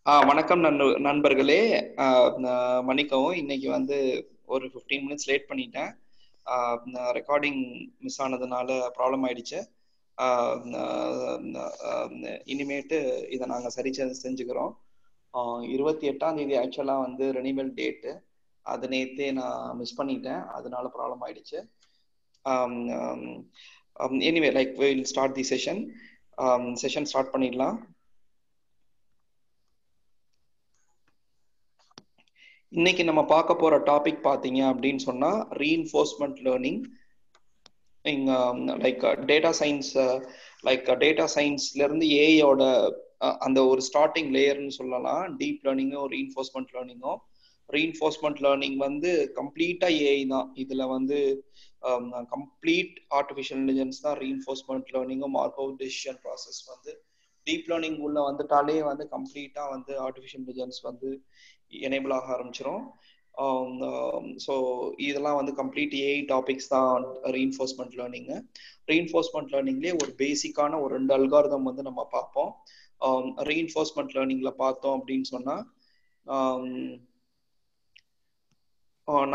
வணக்கம் நண்பர்களே. மன்னிக்கவும், இன்னைக்கு வந்து ஒரு 15 மினிட்ஸ் லேட் பண்ணிட்டேன். ரெக்கார்டிங் மிஸ் ஆனதுனால ப்ராப்ளம் ஆயிடுச்சு. இனிமேட்டு இதை நாங்கள் சரி செஞ்சுக்கிறோம். 28ஆம் தேதி ஆக்சுவலாக வந்து ரெனிவல் டேட்டு, அது நேற்றே நான் மிஸ் பண்ணிட்டேன், அதனால ப்ராப்ளம் ஆயிடுச்சு. Anyway like will start the session start பண்ணிடலாம். இன்னைக்கு நம்ம பார்க்க போற டாபிக் பார்த்தீங்க அப்படின்னு சொன்னா reinforcement learning. Like data science, data சயின்ஸ்ல இருந்து ஏஐயோட அந்த ஒரு ஸ்டார்டிங் லேயர்னு சொல்லலாம். டீப் லேர்னிங்கும் ரீஇன்ஃபோர்ஸ்மெண்ட் லேர்னிங்கும். ரீஇன்ஃபோர்ஸ்மெண்ட் லேர்னிங் வந்து கம்ப்ளீட்டா ஏஐ தான். இதுல வந்து கம்ப்ளீட் ஆர்டிஃபிஷியல் இன்டெலிஜென்ஸ் தான் ரீஇன்ஃபோர்ஸ்மெண்ட் லேர்னிங்கும். மார்கோவ் டெசிஷன் ப்ராசஸ் வந்து டீப் லேர்னிங் உள்ள வந்துட்டாலே வந்து கம்ப்ளீட்டா வந்து ஆர்டிஃபிஷியல் இன்டெலிஜென்ஸ் வந்து எனேபிள் ஆக ஆரம்பிச்சிடும். ஸோ இதெல்லாம் வந்து கம்ப்ளீட் ஏஐ டாபிக்ஸ் தான் ரீஇன்ஃபோர்ஸ்மெண்ட் லேர்னிங்கு. ரீஇன்ஃபோர்ஸ்மெண்ட் லேர்னிங்லேயே ஒரு பேசிக்கான ஒரு 2 அல்காரிதம் வந்து நம்ம பார்ப்போம். ரீஇன்ஃபோர்ஸ்மெண்ட் லேர்னிங்ல பார்த்தோம் அப்படின்னு சொன்னா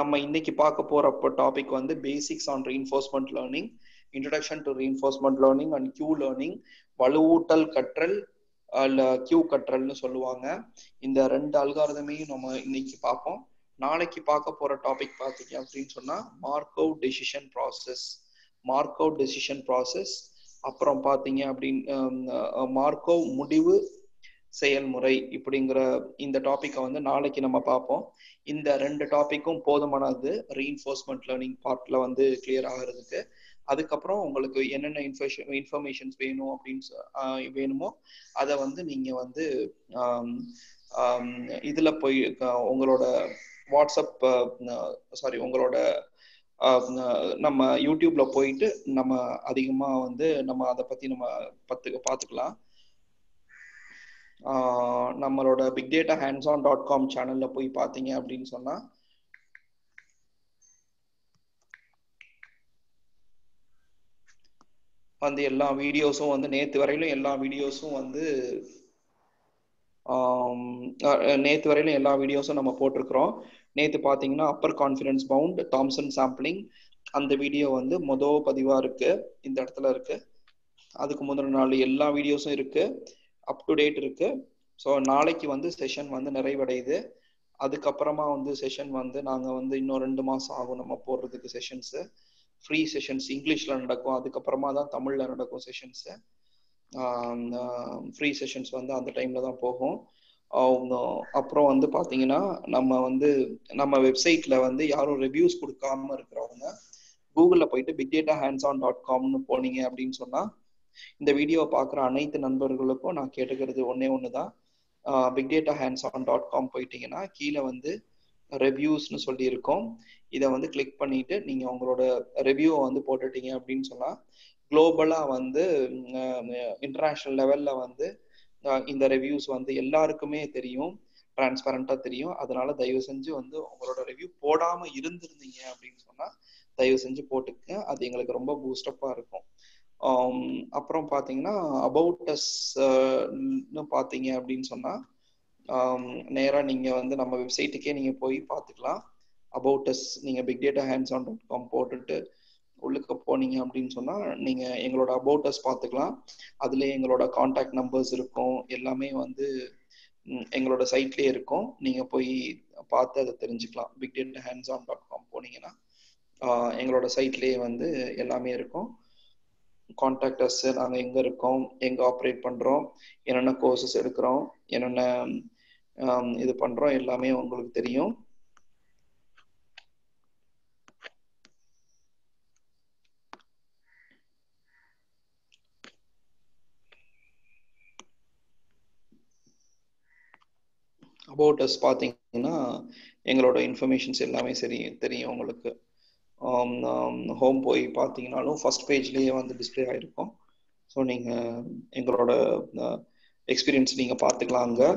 நம்ம இன்னைக்கு பார்க்க போற டாபிக் வந்து basics on reinforcement learning, introduction to reinforcement learning and Q learning. வலுவூட்டல் கற்றல் இல்ல கியூ கற்றல்னு சொல்லுவாங்க. இந்த 2 அல்காரிதமையும் நம்ம இன்னைக்கு பார்ப்போம். நாளைக்கு பார்க்க போற டாபிக் பார்த்தீங்க அப்படின்னு சொன்னா மார்கோவ் டெசிஷன் ப்ராசஸ். அப்புறம் பார்த்தீங்க அப்படின்னு மார்கோவ் முடிவு செயல்முறை இப்படிங்கிற இந்த டாபிக்கை வந்து நாளைக்கு நம்ம பார்ப்போம். இந்த 2 டாபிக்கும் போதுமானது ரீஇன்ஃபோர்ஸ்மெண்ட் லேர்னிங் பார்ட்ல வந்து கிளியர் ஆகிறதுக்கு. அதுக்கப்புறம் உங்களுக்கு என்னென்ன இன்ஃபர்மேஷன்ஸ் வேணும் அப்படின்னு வேணுமோ அதை வந்து நீங்க வந்து இதுல போய் உங்களோட வாட்ஸ்அப் உங்களோட நம்ம யூடியூப்ல போயிட்டு நம்ம அதிகமா வந்து நம்ம அதை பத்தி நம்ம பார்த்துக்கலாம். நம்மளோட bigdatahands-on.com சேனல்ல போய் பார்த்தீங்க அப்படின்னு சொன்னா வந்து எல்லா வீடியோஸும் வந்து நேற்று வரையிலும் எல்லா வீடியோஸும் நம்ம போட்டிருக்கிறோம். நேற்று பார்த்தீங்கன்னா upper confidence bound, Thompson sampling, அந்த வீடியோ வந்து பதிவா இருக்கு, இந்த இடத்துல இருக்கு. அதுக்கு முதல் நாள் எல்லா வீடியோஸும் இருக்கு, அப் டு டேட் இருக்கு. ஸோ நாளைக்கு வந்து செஷன் வந்து நிறைவடையுது. அதுக்கப்புறமா வந்து செஷன் வந்து நாங்கள் வந்து இன்னும் 2 மாதம் ஆகும் நம்ம போடுறதுக்கு. செஷன்ஸு ஃப்ரீ செஷன்ஸ் இங்கிலீஷில் நடக்கும், அதுக்கப்புறமா தான் தமிழில் நடக்கும் செஷன்ஸு. ஃப்ரீ செஷன்ஸ் வந்து அந்த டைமில் தான் போகும். அப்புறம் வந்து பார்த்தீங்கன்னா நம்ம வெப்சைட்டில் வந்து யாரும் ரிவ்யூஸ் கொடுக்காம இருக்கிறவங்க கூகுளில் போயிட்டு bigdatahands-on.comனு போனீங்க அப்படின்னு சொன்னால் இந்த வீடியோவை பார்க்குற அனைத்து நண்பர்களுக்கும் நான் கேட்டுக்கிறது ஒன்று தான். bigdatahands-on.com போயிட்டீங்கன்னா கீழே வந்து ரிவ்யூஸ்னு சொல்லி இருக்கோம். இதை வந்து கிளிக் பண்ணிட்டு நீங்க உங்களோட ரிவ்யூவை வந்து போட்டுட்டீங்க அப்படின்னு சொன்னா குளோபலா வந்து இன்டர்நேஷனல் லெவல்ல வந்து இந்த ரிவ்யூஸ் வந்து எல்லாருக்குமே தெரியும், டிரான்ஸ்பரண்டா தெரியும். அதனால தயவு செஞ்சு வந்து உங்களோட ரிவ்யூ போடாம இருந்திருந்தீங்க அப்படின்னு சொன்னா தயவு செஞ்சு போட்டுக்க, அது எங்களுக்கு ரொம்ப பூஸ்டப்பா இருக்கும். அப்புறம் பார்த்தீங்கன்னா அபவுட் அஸ்ன்னு பார்த்தீங்க அப்படின்னு சொன்னா நேராக நீங்கள் வந்து நம்ம வெப்சைட்டுக்கே நீங்கள் போய் பார்த்துக்கலாம். அபவுட் அஸ் நீங்கள் bigdatahands-on.com போட்டுட்டு உள்ளுக்க போனீங்க அப்படின்னு சொன்னால் நீங்கள் எங்களோட அபவுட் அஸ் பார்த்துக்கலாம். அதுலேயே எங்களோட கான்டாக்ட் நம்பர்ஸ் இருக்கும், எல்லாமே வந்து எங்களோட சைட்லேயே இருக்கும். நீங்கள் போய் பார்த்து அதை தெரிஞ்சுக்கலாம். bigdatahands-on.com போனீங்கன்னா எங்களோட சைட்லேயே வந்து எல்லாமே இருக்கும். கான்டாக்ட் அஸ், நாங்கள் எங்கே இருக்கோம், எங்கே ஆப்ரேட் பண்ணுறோம், என்னென்ன கோர்சஸ் எடுக்கிறோம், என்னென்ன இது பண்றோம், எல்லாமே உங்களுக்கு தெரியும். அபவுட் அஸ் பார்த்தீங்கன்னா எங்களோட இன்ஃபர்மேஷன்ஸ் எல்லாமே சரி தெரியும் உங்களுக்கு. ஹோம் போய் பார்த்தீங்கன்னாலும் ஃபர்ஸ்ட் பேஜ்லேயே வந்து டிஸ்பிளே ஆகிருக்கும். ஸோ நீங்கள் எங்களோட எக்ஸ்பீரியன்ஸ் நீங்கள் பார்த்துக்கலாம் அங்கே.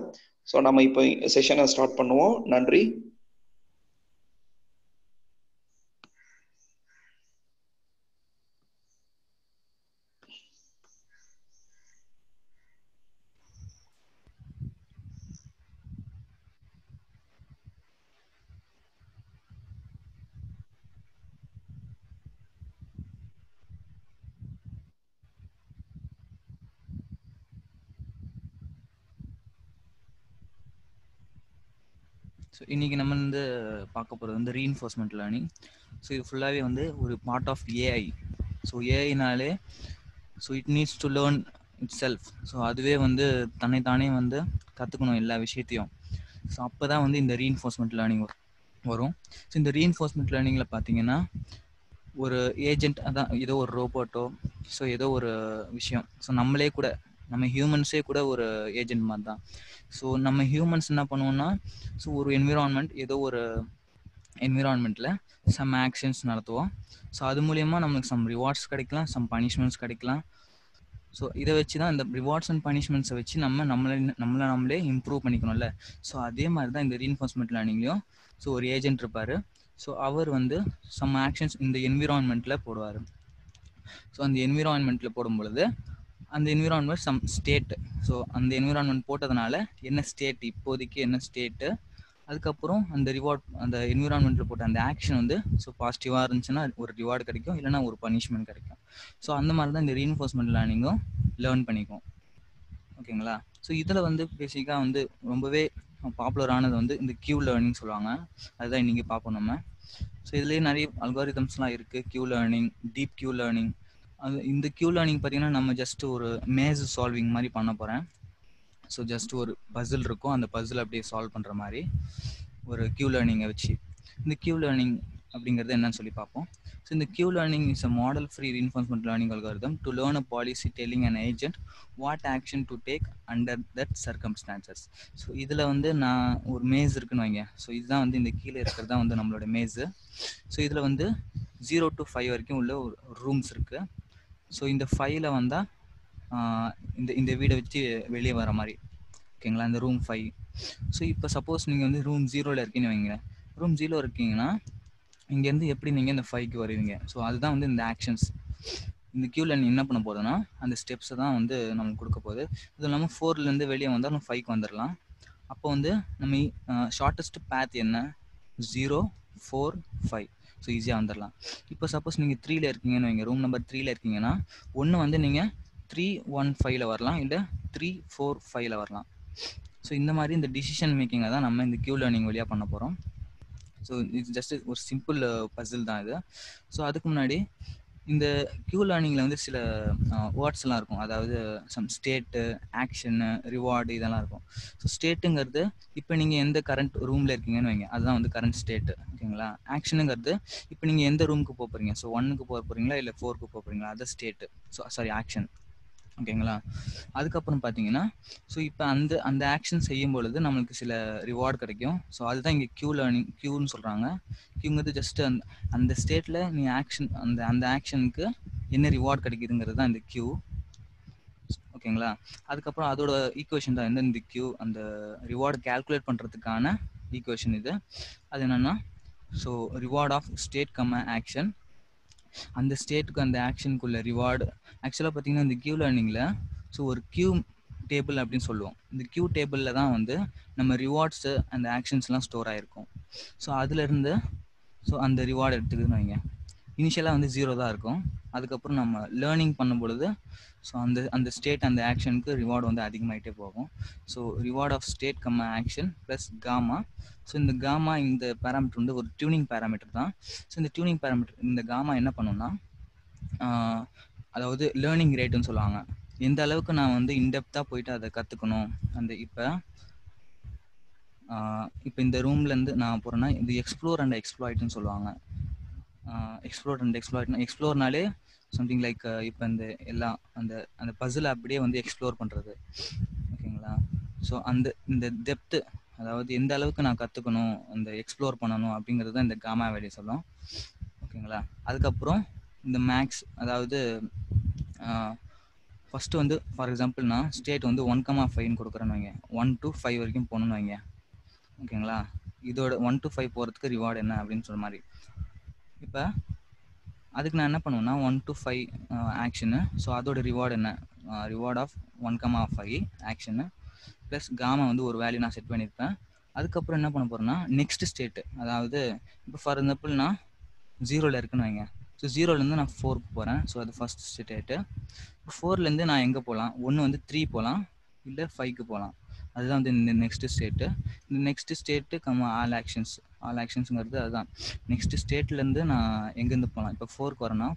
ஸோ நம்ம இப்போ செஷனை ஸ்டார்ட் பண்ணுவோம். நன்றி. ஸோ இன்றைக்கி நம்ம வந்து பார்க்க போகிறது வந்து ரீஇன்ஃபோர்ஸ்மெண்ட் லேர்னிங். ஸோ இது ஃபுல்லாகவே வந்து ஒரு பார்ட் ஆஃப் ஏஐ. ஸோ ஏஐனாலே so it needs to learn itself. So அதுவே வந்து தன்னைத்தானே வந்து கற்றுக்கணும் எல்லா விஷயத்தையும். ஸோ அப்போ தான் வந்து இந்த ரீஇன்ஃபோர்ஸ்மெண்ட் லேர்னிங் வரும். ஸோ இந்த ரீஇன்ஃபோர்ஸ்மெண்ட் லேர்னிங்கில் பார்த்தீங்கன்னா ஒரு ஏஜென்ட், அதான் ஏதோ ஒரு ரோபோட்டோ, ஸோ ஏதோ ஒரு விஷயம், ஸோ நம்மளே கூட நம்ம ஹியூமன்ஸே கூட ஒரு ஏஜென்ட் மாதிரி தான். ஸோ நம்ம ஹியூமன்ஸ் என்ன பண்ணுவோம்னா, ஸோ ஒரு என்விரான்மெண்ட், ஏதோ ஒரு என்விரான்மெண்ட்டில் சம் ஆக்ஷன்ஸ் நடத்துவோம். ஸோ அது மூலயமா நமக்கு சம் ரிவார்ட்ஸ் கிடைக்கலாம், சம் பனிஷ்மெண்ட்ஸ் கிடைக்கலாம். ஸோ இதை வச்சு தான் இந்த ரிவார்ட்ஸ் அண்ட் பனிஷ்மெண்ட்ஸை வச்சு நம்மளே இம்ப்ரூவ் பண்ணிக்கணும்ல. ஸோ அதே மாதிரி தான் இந்த ரீஇன்ஃபோர்ஸ்மெண்ட் லேர்னிங்லையும் ஸோ ஒரு ஏஜென்ட் இருப்பார். ஸோ அவர் வந்து சம் ஆக்ஷன்ஸ் இந்த என்விரான்மெண்ட்டில் போடுவார். ஸோ அந்த என்விரான்மெண்ட்டில் போடும் பொழுது அந்த என்விரான்மெண்ட் சம் ஸ்டேட்டு, ஸோ அந்த என்விரான்மெண்ட் போட்டதுனால என்ன ஸ்டேட், இப்போதைக்கு என்ன ஸ்டேட்டு, அதுக்கப்புறம் அந்த ரிவார்ட், அந்த என்விரான்மெண்ட்டில் போட்ட அந்த ஆக்ஷன் வந்து ஸோ பாசிட்டிவாக இருந்துச்சுன்னா ஒரு ரிவார்டு கிடைக்கும், இல்லைனா ஒரு பனிஷ்மெண்ட் கிடைக்கும். ஸோ அந்த மாதிரி தான் இந்த ரீஇன்ஃபோர்ஸ்மெண்ட் லேர்னிங்கும் லேர்ன் பண்ணிக்கும். ஓகேங்களா? ஸோ இதில் வந்து பேசிக்காக வந்து ரொம்பவே பாப்புலரானது வந்து இந்த கியூ லேர்னிங் சொல்லுவாங்க. அதுதான் இன்றைக்கி பார்ப்போம் நம்ம. ஸோ இதுலேயே நிறைய அல்காரிதம்ஸ்லாம் இருக்குது. Q learning, deep Q learning. அது இந்த கியூ லேர்னிங் பார்த்தீங்கன்னா நம்ம ஜஸ்ட் ஒரு மேஸ் சால்விங் மாதிரி பண்ண போகிறேன். ஸோ ஜஸ்ட் ஒரு பசில் இருக்கும், அந்த பசில் அப்படியே சால்வ் பண்ணுற மாதிரி ஒரு கியூ லேர்னிங்கை வச்சு. இந்த கியூ லேர்னிங் அப்படிங்கிறது என்னன்னு சொல்லி பார்ப்போம். ஸோ இந்த Q learning is a model free reinforcement learning algorithm to learn a policy telling an agent what action to take under that circumstances. So இதில் வந்து நான் ஒரு மேஸ் இருக்குன்னு வைங்க. ஸோ இதுதான் வந்து இந்த கீழே இருக்கிறது தான் வந்து நம்மளோட மேஸு. ஸோ இதில் வந்து 0 to 5 வரைக்கும் உள்ள ஒரு ரூம்ஸ் இருக்குது. ஸோ இந்த 5ல் வந்தால் இந்த வீடை வச்சு வெளியே வர மாதிரி, ஓகேங்களா, இந்த ரூம் 5. ஸோ இப்போ சப்போஸ் நீங்கள் வந்து ரூம் 0ல் இருக்கீங்கன்னு வைங்க. ரூம் 0 இருக்கீங்கன்னா இங்கேருந்து எப்படி நீங்கள் இந்த 5க்கு வருவீங்க? ஸோ அதுதான் வந்து இந்த ஆக்ஷன்ஸ். இந்த கியூ லேர்னிங் என்ன பண்ண போகுதுன்னா அந்த ஸ்டெப்ஸை தான் வந்து நமக்கு கொடுக்க போகுது. இது இல்லாமல் 4லேருந்து வெளியே வந்தால் நம்ம 5க்கு வந்துடலாம். அப்போ வந்து நம்ம ஷார்ட்டஸ்ட் பேத் என்ன? 0, 4, 5. ஸோ ஈஸியாக வந்துடலாம். இப்போ சப்போஸ் நீங்கள் 3ல் இருக்கீங்கன்னு வைங்க, ரூம் நம்பர் 3ல் இருக்கீங்கன்னா ஒன்று வந்து நீங்கள் 3, 1, 5ல் வரலாம், இல்லை 3, 4, 5ல் வரலாம். ஸோ இந்த மாதிரி இந்த டிசிஷன் மேக்கிங்கை தான் நம்ம இந்த கியூ லேர்னிங் வழியாக பண்ண போகிறோம். ஸோ இது ஜஸ்ட் ஒரு சிம்பிள் பசில் தான் இது. ஸோ அதுக்கு முன்னாடி இந்த கியூ லேர்னிங்கில் வந்து சில வேர்ட்ஸ்லாம் இருக்கும். அதாவது சம் ஸ்டேட்டு, ஆக்ஷனு, ரிவார்டு இதெல்லாம் இருக்கும். ஸோ ஸ்டேட்டுங்கிறது இப்போ நீங்கள் எந்த கரண்ட் ரூமில் இருக்கீங்கன்னு வைங்க, அதுதான் வந்து கரண்ட் ஸ்டேட்டு. ஓகேங்களா? ஆக்ஷனுங்கிறது இப்போ நீங்கள் எந்த ரூமுக்கு போக போகிறீங்க, ஸோ 1க்கு போக போகிறீங்களா இல்லை 4க்கு போக போகிறீங்களா, அது ஸ்டேட்டு. So sorry, action. ஓகேங்களா? அதுக்கப்புறம் பார்த்தீங்கன்னா ஸோ இப்போ அந்த ஆக்ஷன் செய்யும் பொழுது நம்மளுக்கு சில ரிவார்டு கிடைக்கும். ஸோ அதுதான் இங்கே கியூ லேர்னிங், கியூன்னு சொல்கிறாங்க. கியூங்கிறது ஜஸ்ட் அந்த ஸ்டேட்டில் நீ ஆக்ஷன், அந்த ஆக்ஷனுக்கு என்ன ரிவார்டு கிடைக்குதுங்கிறது தான் இந்த கியூ. ஓகேங்களா? அதுக்கப்புறம் அதோட ஈக்குவேஷன் தான் இந்த கியூ, அந்த ரிவார்டு கேல்குலேட் பண்ணுறதுக்கான ஈக்குவேஷன் இது. அது என்னென்னா so reward of state comma action, அந்த ஸ்டேட்டுக்கு அந்த ஆக்ஷனுக்குள்ள ரிவார்டு. ஆக்சுவலாக பார்த்தீங்கன்னா இந்த கியூ லேர்னிங்கில் ஸோ ஒரு கியூ டேபிள் அப்படின்னு சொல்லுவோம். இந்த கியூ டேபிளில் தான் வந்து நம்ம ரிவார்ட்ஸு அந்த ஆக்ஷன்ஸ்லாம் ஸ்டோர் ஆகிருக்கும். ஸோ அதுலேருந்து ஸோ அந்த ரிவார்டு எடுத்துக்குதுன்னு வைங்க, இனிஷியலாக வந்து 0 தான் இருக்கும். அதுக்கப்புறம் நம்ம லேர்னிங் பண்ணும் பொழுது ஸோ அந்த ஸ்டேட், அந்த ஆக்ஷனுக்கு ரிவார்டு வந்து அதிகமாகிட்டே போகும். So reward of state comma action plus gamma. So இந்த காமா, இந்த பேராமீட்டர் வந்து ஒரு டியூனிங் பேராமீட்டர் தான். ஸோ இந்த டியூனிங் பேராமீட்டர், இந்த காமா என்ன பண்ணுன்னா அதாவது லேர்னிங் ரேட்டுன்னு சொல்லுவாங்க. எந்த அளவுக்கு நான் வந்து இன்டெப்த்தாக போயிட்டு அதை கற்றுக்கணும். அந்த இப்போ இந்த ரூம்லேருந்து நான் போகிறேன்னா இது எக்ஸ்ப்ளோர் அண்ட் எக்ஸ்ப்ளாய்ட்னு சொல்லுவாங்க. எக்ஸ்ப்ளோர் அண்ட் எக்ஸ்ப்ளாய்ட்னா, எக்ஸ்ப்ளோர்னாலே சம்திங் லைக் இப்போ இந்த எல்லாம் அந்த பசில் அப்படியே வந்து எக்ஸ்ப்ளோர் பண்ணுறது. ஓகேங்களா? ஸோ இந்த டெப்த்து, அதாவது எந்த அளவுக்கு நான் கற்றுக்கணும், அந்த எக்ஸ்ப்ளோர் பண்ணணும் அப்படிங்கிறது தான் இந்த காமா வேல்யூ சொல்லும். ஓகேங்களா? அதுக்கப்புறம் இந்த மேக்ஸ், அதாவது ஃபஸ்ட்டு வந்து ஃபார் எக்ஸாம்பிள் நான் ஸ்டேட் வந்து 1,5ன்னு கொடுக்குறேன்னு வைங்க, 1 to 5 வரைக்கும் போகணுன்னு வைங்க. ஓகேங்களா? இதோட 1 to 5 போகிறதுக்கு ரிவார்டு என்ன அப்படின்னு சொல்கிற மாதிரி. இப்போ அதுக்கு நான் என்ன பண்ணுவேன்னா 1 to 5 ஆக்ஷனு. ஸோ அதோட ரிவார்டு என்ன? Reward of 1,5 action plus gamma வந்து ஒரு வேல்யூ நான் செட் பண்ணியிருப்பேன். அதுக்கப்புறம் என்ன பண்ண போகிறேன்னா நெக்ஸ்ட் ஸ்டேட்டு, அதாவது இப்போ ஃபார் எக்ஸாம்பிள் நான் 0ல் இருக்குன்னு வைங்க. ஸோ 0லேருந்து நான் 4க்கு போகிறேன். ஸோ அது ஃபஸ்ட் ஸ்டேட்டு. 4லேருந்து நான் எங்கே போகலாம்? ஒன்று வந்து 3 போகலாம், இல்லை 5க்கு போகலாம். அதுதான் வந்து இந்த நெக்ஸ்ட் ஸ்டேட்டு. இந்த நெக்ஸ்ட் ஸ்டேட்டு ஆல் ஆக்ஷன்ஸுங்கிறது அதுதான். நெக்ஸ்ட் ஸ்டேட்லேருந்து நான் எங்கேருந்து போகலாம்? இப்போ 4க்கு வரேன்னா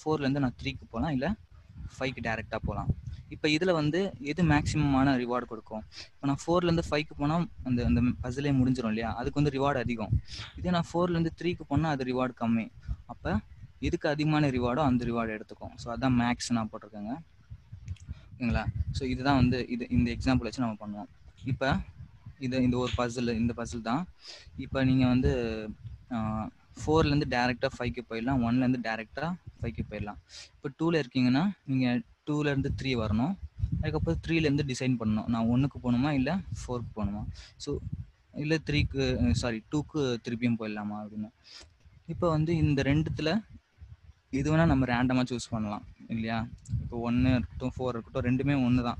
4லேருந்து நான் 3க்கு போகலாம், இல்லை 5க்கு டேரெக்டாக போகலாம். இப்போ இதில் வந்து எது மேக்ஸிமமான ரிவார்டு கொடுக்கும்? இப்போ நான் 4லேருந்து 5க்கு போனால் அந்த அந்த பசிலே முடிஞ்சிடும் இல்லையா, அதுக்கு வந்து ரிவார்டு அதிகம். இதே நான் 4லேருந்து 3க்கு போனால் அது ரிவார்டு கம்மி. அப்போ எதுக்கு அதிகமான ரிவார்டோ அந்த ரிவார்டு எடுத்துக்கும். ஸோ அதான் மேக்ஸ் நான் போட்டிருக்கேங்க. ஓகேங்களா? ஸோ இதுதான் வந்து இந்த எக்ஸாம்பிள் வச்சு நம்ம பண்ணுவோம். இப்போ இந்த ஒரு இந்த பசில் தான். இப்போ நீங்கள் வந்து 4லேருந்து டேரெக்டாக 5க்கு போயிடலாம், 1லேருந்து டேரெக்டாக 5க்கு போயிடலாம். இப்போ 2ல் இருக்கீங்கன்னா நீங்கள் 2லேருந்து 3 வரணும், அதுக்கப்புறம் 3லேருந்து டிசைன் பண்ணணும், நான் 1க்கு போகணுமா இல்லை 4க்கு போகணுமா, ஸோ இல்லை 2க்கு திருப்பியும் போயிடலாமா அப்படின்னு. இப்போ வந்து இந்த ரெண்டுத்தில் இது வேணால் நம்ம ரேண்டமாக சூஸ் பண்ணலாம் இல்லையா? இப்போ 1 இருக்கட்டும் 4 இருக்கட்டும், ரெண்டுமே ஒன்று தான்.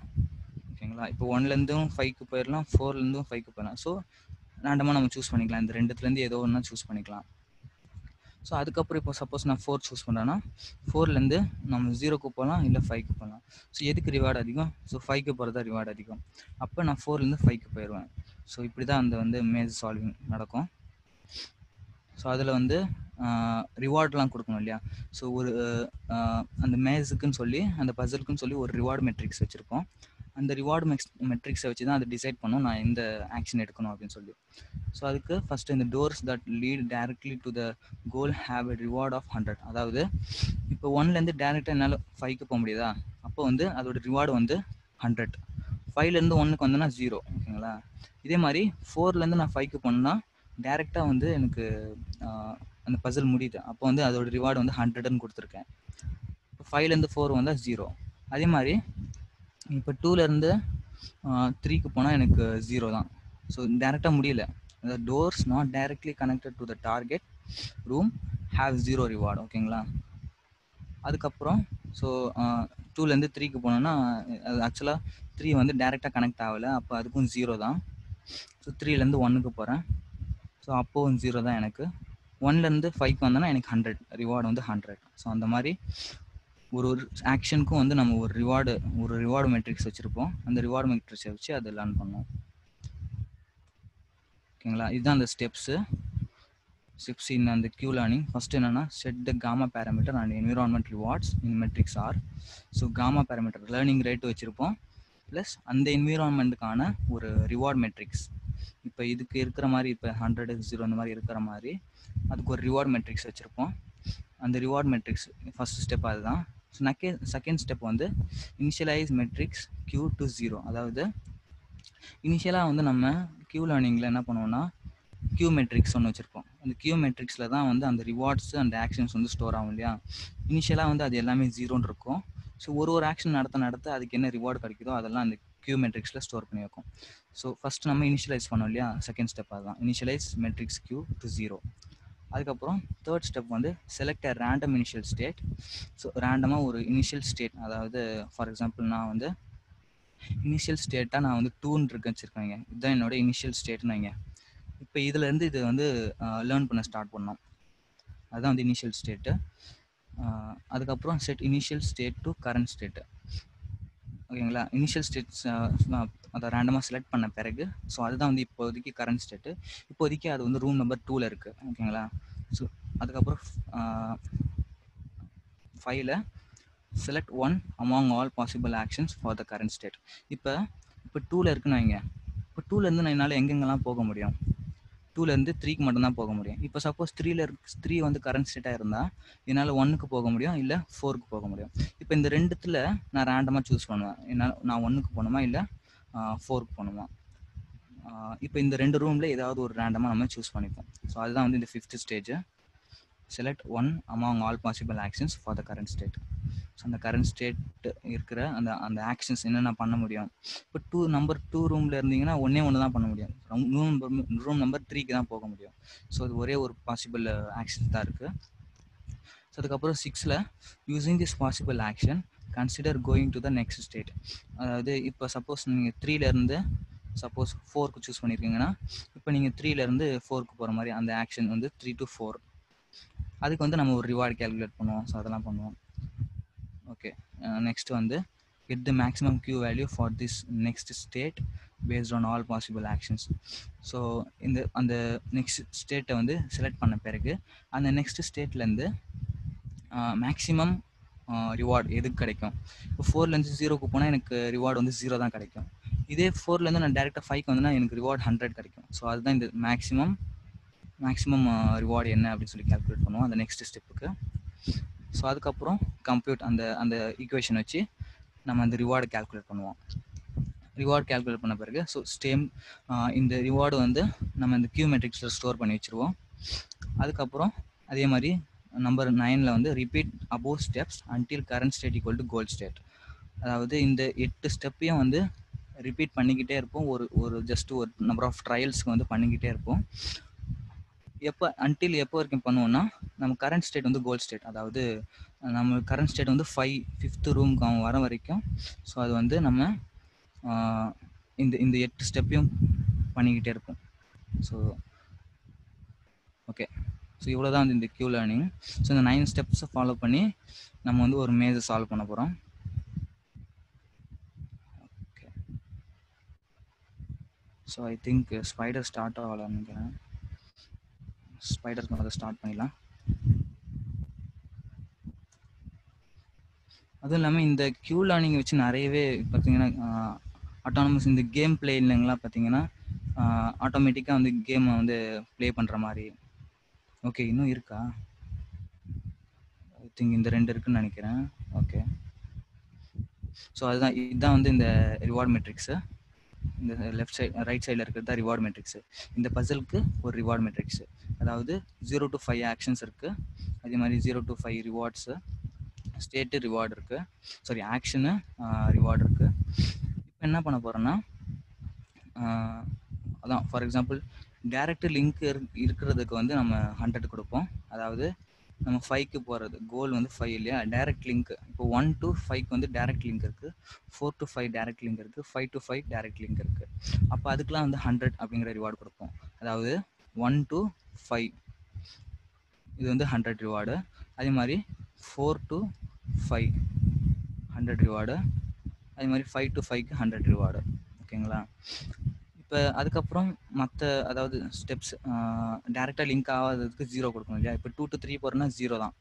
ஓகேங்களா? இப்போ 1லேருந்தும் 5க்கு போயிடலாம், 4லேருந்தும் 5க்கு போயிடலாம். ஸோ ரேண்டமாக நம்ம சூஸ் பண்ணிக்கலாம், இந்த ரெண்டுத்துலேருந்து ஏதோ ஒன்றா சூஸ் பண்ணிக்கலாம். ஸோ அதுக்கப்புறம் இப்போ சப்போஸ் நான் 4 சூஸ் பண்ணுறேன்னா 4லேருந்து நம்ம 0க்கு போகலாம், இல்லை 5க்கு போகலாம். ஸோ எதுக்கு ரிவார்டு அதிகம்? ஸோ 5க்கு போகிறதா ரிவார்டு அதிகம். அப்போ நான் 4லேருந்து 5க்கு போயிடுவேன். ஸோ இப்படி தான் அந்த வந்து மேஜ் சால்விங் நடக்கும். ஸோ அதில் வந்து ரிவார்ட்லாம் கொடுக்கணும் இல்லையா? ஸோ ஒரு அந்த மேஸுக்குன்னு சொல்லி அந்த பசிலுக்குன்னு சொல்லி ஒரு ரிவார்டு மெட்ரிக்ஸ் வச்சுருப்போம். அந்த ரிவார்டு மெட்ரிக்ஸை வச்சு தான் அதை டிசைட் பண்ணும் நான் எந்த ஆக்ஷன் எடுக்கணும் அப்படின்னு சொல்லி. ஸோ அதுக்கு ஃபஸ்ட்டு இந்த doors that lead directly to the goal have a reward of 100. அதாவது இப்போ 1லேருந்து டேரெக்டாக என்னால் 5க்கு போக முடியுதா, அப்போ வந்து அதோட ரிவார்டு வந்து 100. 5லேருந்து 1க்கு வந்தோன்னா 0. ஓகேங்களா? இதே மாதிரி 4லேருந்து நான் 5க்கு போனேன்னா டேரெக்டாக வந்து எனக்கு அந்த பசில் முடியுது, அப்போ வந்து அதோட ரிவார்டு வந்து 100ன்னு கொடுத்துருக்கேன். இப்போ 5லேருந்து 4 வந்தால் 0. அதே மாதிரி இப்போ 2லேருந்து 3க்கு போனால் எனக்கு 0 தான். ஸோ டேரெக்டாக முடியல. the doors not directly connected to the target room have 0 reward. ஓகேங்களா? அதுக்கப்புறம் ஸோ 2லேருந்து 3க்கு போனோன்னா அது ஆக்சுவலாக 3 வந்து டேரெக்டாக கனெக்ட் ஆகலை, அப்போ அதுக்கும் 0 தான். ஸோ 3லேருந்து 1க்கு போகிறேன், ஸோ அப்போவும் 0 தான் எனக்கு. 1லேருந்து 5க்கு வந்தோன்னா எனக்கு 100 ரிவார்டு வந்து 100. ஸோ அந்த மாதிரி ஒரு ஆக்ஷனுக்கும் வந்து நம்ம ஒரு ரிவார்டு மெட்ரிக்ஸ் வச்சுருப்போம். அந்த ரிவார்டு மெட்ரிக்ஸை வச்சு அதை லேர்ன் பண்ணுவோம். ஓகேங்களா? இதுதான் அந்த ஸ்டெப்ஸ் இன் அந்த Q learning. ஃபர்ஸ்ட் என்னன்னா set the gamma parameter and environment rewards in matrix R. So gamma parameter learning rate வச்சுருப்போம், ப்ளஸ் அந்த என்விரான்மெண்ட்டுக்கான ஒரு ரிவார்ட் மெட்ரிக்ஸ். இப்போ இதுக்கு இருக்கிற மாதிரி இப்போ 100, 0 இந்த மாதிரி இருக்கிற மாதிரி அதுக்கு ஒரு ரிவார்ட் மெட்ரிக்ஸ் வச்சுருப்போம். அந்த ரிவார்ட் மெட்ரிக்ஸ் ஃபஸ்ட் ஸ்டெப் அதுதான். ஸோ செகண்ட் ஸ்டெப் வந்து இனிஷியலைஸ் மெட்ரிக்ஸ் Q to 0. அதாவது இனிஷியலாக வந்து நம்ம Q லேர்னிங்கில் என்ன பண்ணுவோம்னா Q மெட்ரிக்ஸ் ஒன்று வச்சுருப்போம். அந்த Q மெட்ரிக்ஸில் தான் வந்து அந்த ரிவார்ட்ஸ் அந்த ஆக்ஷன்ஸ் வந்து ஸ்டோர் ஆகும் இல்லையா? இனிஷியலாக வந்து அது எல்லாமே 0ன்னு இருக்கும். ஸோ ஒரு ஆக்ஷன் நடத்த அதுக்கு என்ன ரிவார்டு கிடைக்குதோ அதெல்லாம் அந்த Q மெட்ரிக்ஸில் ஸ்டோர் பண்ணி வைக்கும். ஸோ ஃபஸ்ட் நம்ம இனிஷியலைஸ் பண்ணோம் இல்லையா? செகண்ட் ஸ்டெப் அதுதான், இனிஷியலைஸ் மெட்ரிக்ஸ் Q to 0. அதுக்கப்புறம் தேர்ட் ஸ்டெப் வந்து select a random initial state. So ரேண்டமாக ஒரு இனிஷியல் ஸ்டேட், அதாவது ஃபார் எக்ஸாம்பிள் நான் வந்து இனிஷியல் ஸ்டேட்டாக நான் வந்து 2ன்னு வச்சுருக்கேங்க, இதுதான் என்னோட இனிஷியல் ஸ்டேட்னு வைங்க. இப்போ இதுலேருந்து இது வந்து லேர்ன் பண்ண ஸ்டார்ட் பண்ணோம், அதுதான் வந்து இனிஷியல் ஸ்டேட்டு. அதுக்கப்புறம் set initial state to current state. ஓகேங்களா? இனிஷியல் ஸ்டேட்ஸ் அதை ரேண்டமாக செலக்ட் பண்ண பிறகு ஸோ அதுதான் வந்து இப்போதைக்கு கரண்ட் ஸ்டேட்டு. இப்போதைக்கு அது வந்து ரூம் நம்பர் 2ல் இருக்குது. ஓகேங்களா? ஸோ அதுக்கப்புறம் 5ல் select 1 among all possible actions for the current state. இப்போ 2ல் இருக்குன்னு வைங்க. இப்போ 2லேருந்து நான் என்னால் எங்கெங்கெல்லாம் போக முடியும்? 2லேருந்து 3க்கு மட்டும்தான் போக முடியும். இப்போ சப்போஸ் 3 வந்து கரண்ட் ஸ்டேட்டாக இருந்தால் என்னால் 1க்கு போக முடியும், இல்லை 4க்கு போக முடியும். இப்போ இந்த ரெண்டுத்தில் நான் ரேண்டமாக சூஸ் பண்ணுவேன், நான் 1க்கு போகணுமா இல்லை 4க்கு போகணுமா. இப்போ இந்த ரெண்டு ரூமில் ஏதாவது ஒரு ரேண்டமாக நம்ம சூஸ் பண்ணிப்போம். ஸோ அதுதான் வந்து இந்த 5th stage, select 1 among all possible actions for the current state. So அந்த கரண்ட் ஸ்டேட் இருக்கிற அந்த ஆக்ஷன்ஸ் என்னென்ன பண்ண முடியும். இப்போ நம்பர் 2 ரூமில் இருந்தீங்கன்னா ஒன்று தான் பண்ண முடியும், ரூம் நம்பர் 3க்கு தான் போக முடியும். ஸோ அது ஒரே ஒரு பாசிபிள் ஆக்ஷன்ஸ் தான் இருக்குது. ஸோ அதுக்கப்புறம் 6ல் using this possible action consider going to the next state. அதாவது இப்போ சப்போஸ் நீங்கள் 3லேருந்து சப்போஸ் 4க்கு சூஸ் பண்ணியிருக்கீங்கன்னா இப்போ நீங்கள் 3லேருந்து 4க்கு போகிற மாதிரி அந்த ஆக்ஷன் வந்து 3 to 4. அதுக்கு வந்து நம்ம ஒரு ரிவார்டு கேல்குலேட் பண்ணுவோம். ஸோ அதெல்லாம் பண்ணுவோம். ஓகே, நெக்ஸ்ட் வந்து get the maximum Q value for this next state based on all possible actions. So அந்த நெக்ஸ்ட் ஸ்டேட்டை வந்து செலக்ட் பண்ண பிறகு அந்த நெக்ஸ்ட் ஸ்டேட்லேருந்து மேக்ஸிமம் ரிவார்டு எதுக்கு கிடைக்கும். இப்போ 4லேருந்து 0க்கு போனால் எனக்கு ரிவார்டு வந்து 0 தான் கிடைக்கும். இதே 4லேருந்து நான் டேரெக்டாக 5க்கு வந்தேன்னா எனக்கு ரிவார்டு 100 கிடைக்கும். ஸோ அதுதான் இந்த மேக்ஸிமம் ரிவார்டு என்ன அப்படின்னு சொல்லி கால்குலேட் பண்ணுவோம் அந்த நெக்ஸ்ட் ஸ்டெப்புக்கு. ஸோ அதுக்கப்புறம் கம்ப்யூட் அந்த ஈக்குவேஷன் வச்சு நம்ம அந்த ரிவார்டு கால்குலேட் பண்ணுவோம். ரிவார்டு கால்குலேட் பண்ண பிறகு ஸோ இந்த ரிவார்டு வந்து நம்ம இந்த கியூ மெட்ரிக்ஸில் ஸ்டோர் பண்ணி வச்சுருவோம். அதுக்கப்புறம் அதே மாதிரி நம்பர் 9ல் வந்து repeat above steps until current state equal to goal state. அதாவது இந்த 8 ஸ்டெப்பையும் வந்து ரிப்பீட் பண்ணிக்கிட்டே இருப்போம். ஒரு ஜஸ்ட் ஒரு நம்பர் ஆஃப் ட்ரையல்ஸ்க்கு வந்து பண்ணிக்கிட்டே இருப்போம். எப்போ வரைக்கும் பண்ணுவோம்னா நம்ம கரண்ட் ஸ்டேட் வந்து கோல் ஸ்டேட், அதாவது நம்ம கரண்ட் ஸ்டேட் வந்து 5th ரூமுக்கு அவன் வர வரைக்கும். ஸோ அது வந்து நம்ம இந்த 8 ஸ்டெப்பையும் பண்ணிக்கிட்டே இருப்போம். ஸோ ஓகே, ஸோ இவ்வளோ தான் வந்து இந்த கியூ லேர்னிங். ஸோ இந்த 9 ஸ்டெப்ஸை ஃபாலோ பண்ணி நம்ம வந்து ஒரு மேஜை சால்வ் பண்ண போகிறோம். Okay, so I think spider start ஆகலான்னு நினைக்கிறேன். ஸ்பைடருக்கு முதல்ல ஸ்டார்ட் பண்ணிடலாம். அதுவும் இல்லாமல் இந்த கியூ லேர்னிங் வச்சு நிறையவே பார்த்தீங்கன்னா ஆட்டோனமஸ் இந்த கேம் பிளே இல்லைங்களா பார்த்தீங்கன்னா ஆட்டோமேட்டிக்காக வந்து கேமை வந்து ப்ளே பண்ணுற மாதிரி. ஓகே, இன்னும் இருக்கா? ஐ திங்க் இந்த 2 இருக்குன்னு நினைக்கிறேன். ஓகே, ஸோ இதுதான் வந்து இந்த ரிவார்ட் மெட்ரிக்ஸு. இந்த ரைட் சைடில் இருக்கிறது தான் ரிவார்ட் மெட்ரிக்ஸு. இந்த பசிலுக்கு ஒரு ரிவார்ட் மெட்ரிக்ஸு, அதாவது 0 to 5 ஆக்ஷன்ஸ் இருக்குது. அதே மாதிரி 0 to 5 ரிவார்ட்ஸு, ஸ்டேட்டு ரிவார்டு இருக்குது, சாரி ஆக்ஷனு ரிவார்டு இருக்குது. இப்போ என்ன பண்ண போகிறோன்னா அதான் ஃபார் எக்ஸாம்பிள் டேரக்ட் லிங்க் இருக்கிறதுக்கு வந்து நம்ம 100 கொடுப்போம். அதாவது நம்ம 5க்கு போகிறது கோல் வந்து 5 இல்லையா, டேரக்ட் லிங்க். இப்போ 1 to 5க்கு வந்து டேரக்ட் லிங்க் இருக்குது, 4 to 5 டேரக்ட் லிங்க் இருக்குது, 5 to 5 டேரக்ட் லிங்க் இருக்குது. அப்போ அதுக்கெலாம் வந்து 100 அப்படிங்கிற ரிவார்டு கொடுப்போம். அதாவது 1 to 5 இது வந்து 100 ரிவார்டு. அதே மாதிரி 4 to 5 100 ரிவார்டு. அதே மாதிரி 5 to 5க்கு 100 ரிவார்டு. ஓகேங்களா? இப்போ அதுக்கப்புறம் மற்ற அதாவது ஸ்டெப்ஸ் டேரெக்டாக லிங்க் ஆகாததுக்கு 0 கொடுக்கணும் இல்லையா. இப்போ 2 to 3 போகிறேன்னா 0 தான்,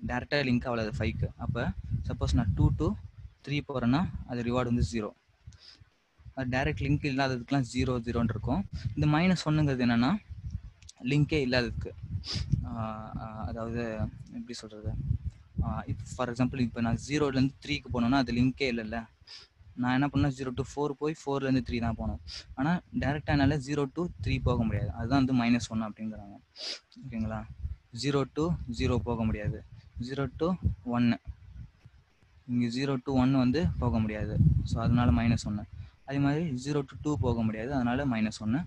டேரெக்டாக லிங்க் ஆகாது 5க்கு. அப்போ சப்போஸ் நான் 2 to 3 போகிறேன்னா அது ரிவார்டு வந்து 0. அது டேரெக்ட் லிங்க் இல்லாததுக்குலாம் 0 0ன்னு இருக்கும். இந்த -1ங்கிறது என்னென்னா லிங்கே இல்லாததுக்கு. அதாவது எப்படி சொல்கிறது, இப்போ ஃபார் எக்ஸாம்பிள் இப்போ நான் 0லேருந்து 3க்கு போனோன்னா அது லிங்கே இல்லைல்ல. நான் என்ன பண்ணேன் 0 to 4 போய் 4லேருந்து 3 தான் போனோம். ஆனால் டேரெக்டாக என்னால் 0 to 3 போக முடியாது. அதுதான் வந்து -1 அப்படிங்கிறாங்க. ஓகேங்களா? 0 to 0 போக முடியாது, 0 to 1 இங்கே 0 to 1 வந்து போக முடியாது. ஸோ அதனால -1. அதே மாதிரி 0 to 2 போக முடியாது, அதனால -1.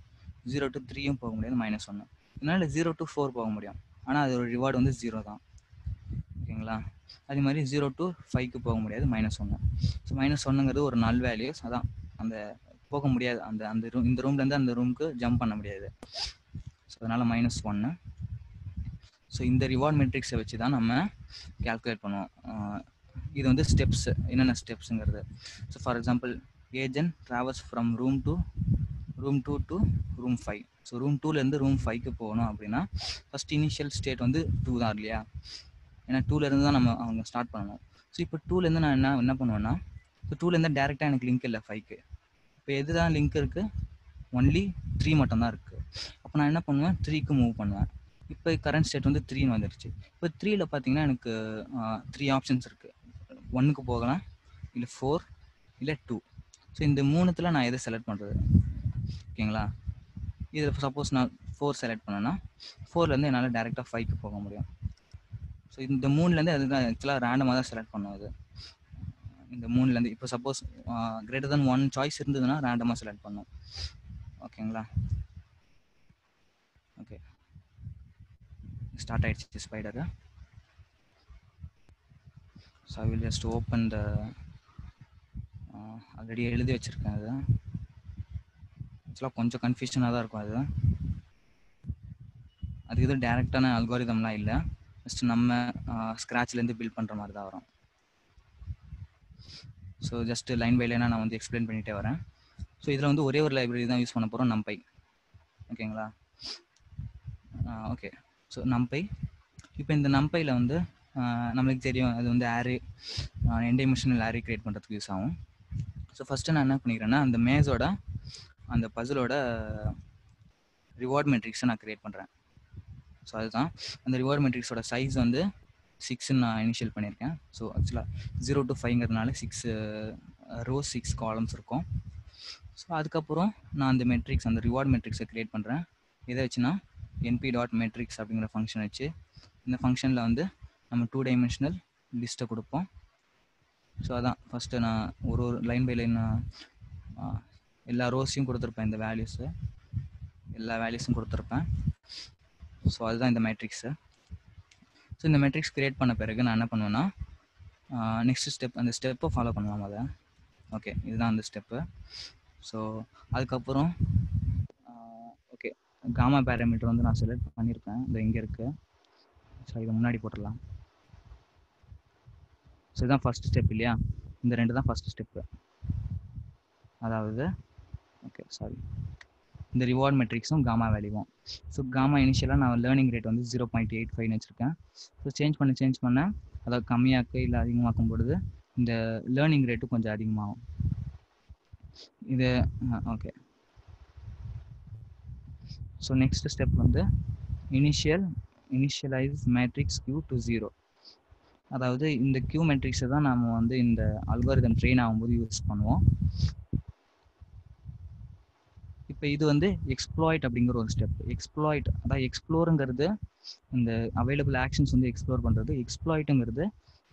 0 to 3யும் போக முடியாது, -1. இதனால் 0 to 4 போக முடியும், ஆனால் அதோட ரிவார்டு வந்து 0 தான். ஓகேங்களா? அதே மாதிரி 0 to 5க்கு போக முடியாது, -1. ஸோ -1ங்கிறது ஒரு நல் வேல்யூஸ். அதான் அந்த போக முடியாது, இந்த ரூம்லேருந்து அந்த ரூமுக்கு ஜம்ப் பண்ண முடியாது. ஸோ அதனால் -1. ஸோ இந்த ரிவார்ட் மெட்ரிக்ஸை வச்சு தான் நம்ம கால்குலேட் பண்ணுவோம். இது வந்து ஸ்டெப்ஸ், என்னென்ன ஸ்டெப்ஸுங்கிறது. So for example agent travels from room 2 to room 5. So room 2லேருந்து ரூம் 5க்கு போகணும் அப்படின்னா ஃபஸ்ட் இனிஷியல் ஸ்டேட் வந்து 2 தான் இல்லையா, ஏன்னா 2லேருந்து தான் அவங்க ஸ்டார்ட் பண்ணணும். ஸோ இப்போ 2லேருந்து நான் என்ன பண்ணுவேன்னா, இப்போ 2லேருந்து டேரெக்டாக எனக்கு லிங்க் இல்லை 5க்கு. இப்போ எது தான் லிங்க் இருக்குது, ஒன்லி 3 மட்டும்தான் இருக்குது. அப்போ நான் என்ன பண்ணுவேன், 3க்கு மூவ் பண்ணுவேன். இப்போ கரண்ட் ஸ்டேட் வந்து 3ன்னு வந்துடுச்சு. இப்போ 3ல் பார்த்தீங்கன்னா எனக்கு 3 ஆப்ஷன்ஸ் இருக்குது. 1க்கு போகலாம், இல்லை 4, இல்லை 2. ஸோ இந்த 3த்தில் நான் எதை செலக்ட் பண்ணுறது? ஓகேங்களா? இதில் சப்போஸ் நான் 4 செலக்ட் பண்ணேன்னா 4லேருந்து என்னால் டேரெக்டாக 5க்கு போக முடியும். ஸோ இந்த 3லேருந்து அதுதான் ஆக்சுவலாக ரேண்டமாக தான் செலக்ட் பண்ணும். அது இந்த 3லேருந்து இப்போ சப்போஸ் கிரேட்டர் தென் 1 சாய்ஸ் இருந்ததுன்னா ரேண்டமாக செலக்ட் பண்ணும். ஓகேங்களா? ஓகே, ஸ்டார்ட் ஆகிடுச்சு spider. So I will just open the already எழுதி வச்சுருக்கேன். அது ஆக்சுவலாக கொஞ்சம் கன்ஃபியூஷனாக தான் இருக்கும். அது எதுவும் டேரெக்டான அல்காரிதம்லாம் இல்லை, ஜஸ்ட் நம்ம ஸ்க்ராட்ச்லேருந்து பில்ட் பண்ணுற மாதிரி தான் வரும். ஸோ ஜஸ்ட் லைன் பை லைனாக நான் வந்து எக்ஸ்பிளைன் பண்ணிகிட்டே வரேன். ஸோ இதில் வந்து ஒரே ஒரு லைப்ரரி தான் யூஸ் பண்ண போகிறோம், NumPy. ஓகேங்களா? ஓகே. So NumPy. இப்போ இந்த NumPyல வந்து நம்மளுக்கு தெரியும் அது வந்து ஆரே, என் டைமென்ஷனல் ஆரே கிரியேட் பண்ணுறதுக்கு யூஸ் ஆகும். ஸோ ஃபஸ்ட்டு நான் என்ன பண்ணிக்கிறேன்னா அந்த மேஸோட அந்த பசிலோட ரிவார்ட் மெட்ரிக்ஸை நான் கிரியேட் பண்ணுறேன். ஸோ அதுதான் அந்த ரிவார்ட் மெட்ரிக்ஸோட சைஸ் வந்து 6ன்னு நான் இனிஷியல் பண்ணியிருக்கேன். ஸோ ஆக்சுவலாக 0 to 5ங்கிறதுனால 6 rows 6 காலம்ஸ் இருக்கும். ஸோ அதுக்கப்புறம் நான் அந்த மெட்ரிக்ஸ், அந்த ரிவார்ட் மெட்ரிக்ஸை கிரியேட் பண்ணுறேன். இதை வச்சுன்னா np.metrics அப்படிங்கிற ஃபங்க்ஷன் வச்சு இந்த ஃபங்க்ஷனில் வந்து நம்ம 2 டைமென்ஷனல் லிஸ்ட்டை கொடுப்போம். ஸோ அதான் ஃபஸ்ட்டு நான் ஒரு லைன் பை லைன் எல்லா ரோஸையும் கொடுத்துருப்பேன், இந்த வேல்யூஸு எல்லா வேல்யூஸும் கொடுத்துருப்பேன். ஸோ அதுதான் இந்த மேட்ரிக்ஸு. ஸோ இந்த மேட்ரிக்ஸ் கிரியேட் பண்ண பிறகு நான் என்ன பண்ணுவேன்னா நெக்ஸ்ட் ஸ்டெப், அந்த ஸ்டெப்பை ஃபாலோ பண்ணலாம் அதை. ஓகே, இதுதான் அந்த ஸ்டெப்பு. ஸோ அதுக்கப்புறம் ஓகே, காமா பேராமீட்டர் வந்து நான் செலக்ட் பண்ணியிருக்கேன், இது இங்கே இருக்குது. ஸோ இதை முன்னாடி போட்டுடலாம். ஸோ இதுதான் ஃபஸ்ட் ஸ்டெப் இல்லையா? இந்த 2 தான் ஃபஸ்ட் ஸ்டெப்பு. அதாவது ஓகே சாரி, இந்த ரிவார்ட் மெட்ரிக்ஸும் காமா வேல்யூவும். ஸோ காமா இனிஷியலாக நான் லேர்னிங் ரேட் வந்து 0.85 வச்சுருக்கேன். ஸோ சேஞ்ச் பண்ண அதாவது கம்மியாக்க இல்லை அதிகமாக்கும் பொழுது இந்த லேர்னிங் ரேட்டும் கொஞ்சம் அதிகமாகும். இது ஓகே. ஸோ நெக்ஸ்ட் ஸ்டெப் வந்து இனிஷியலைஸ் மேட்ரிக்ஸ் Q to 0. அதாவது இந்த Q மேட்ரிக்ஸை தான் நம்ம வந்து இந்த அல்காரிதம் ட்ரெயின் ஆகும்போது யூஸ் பண்ணுவோம். இப்போ இது வந்து எக்ஸ்ப்ளாய்ட் அப்படிங்கிற ஒரு ஸ்டெப். எக்ஸ்ப்ளாய்ட் அதாவது எக்ஸ்ப்ளோருங்கிறது இந்த அவைலபிள் ஆக்ஷன்ஸ் வந்து எக்ஸ்ப்ளோர் பண்ணுறது. எக்ஸ்ப்ளாய்ட்டுங்கிறது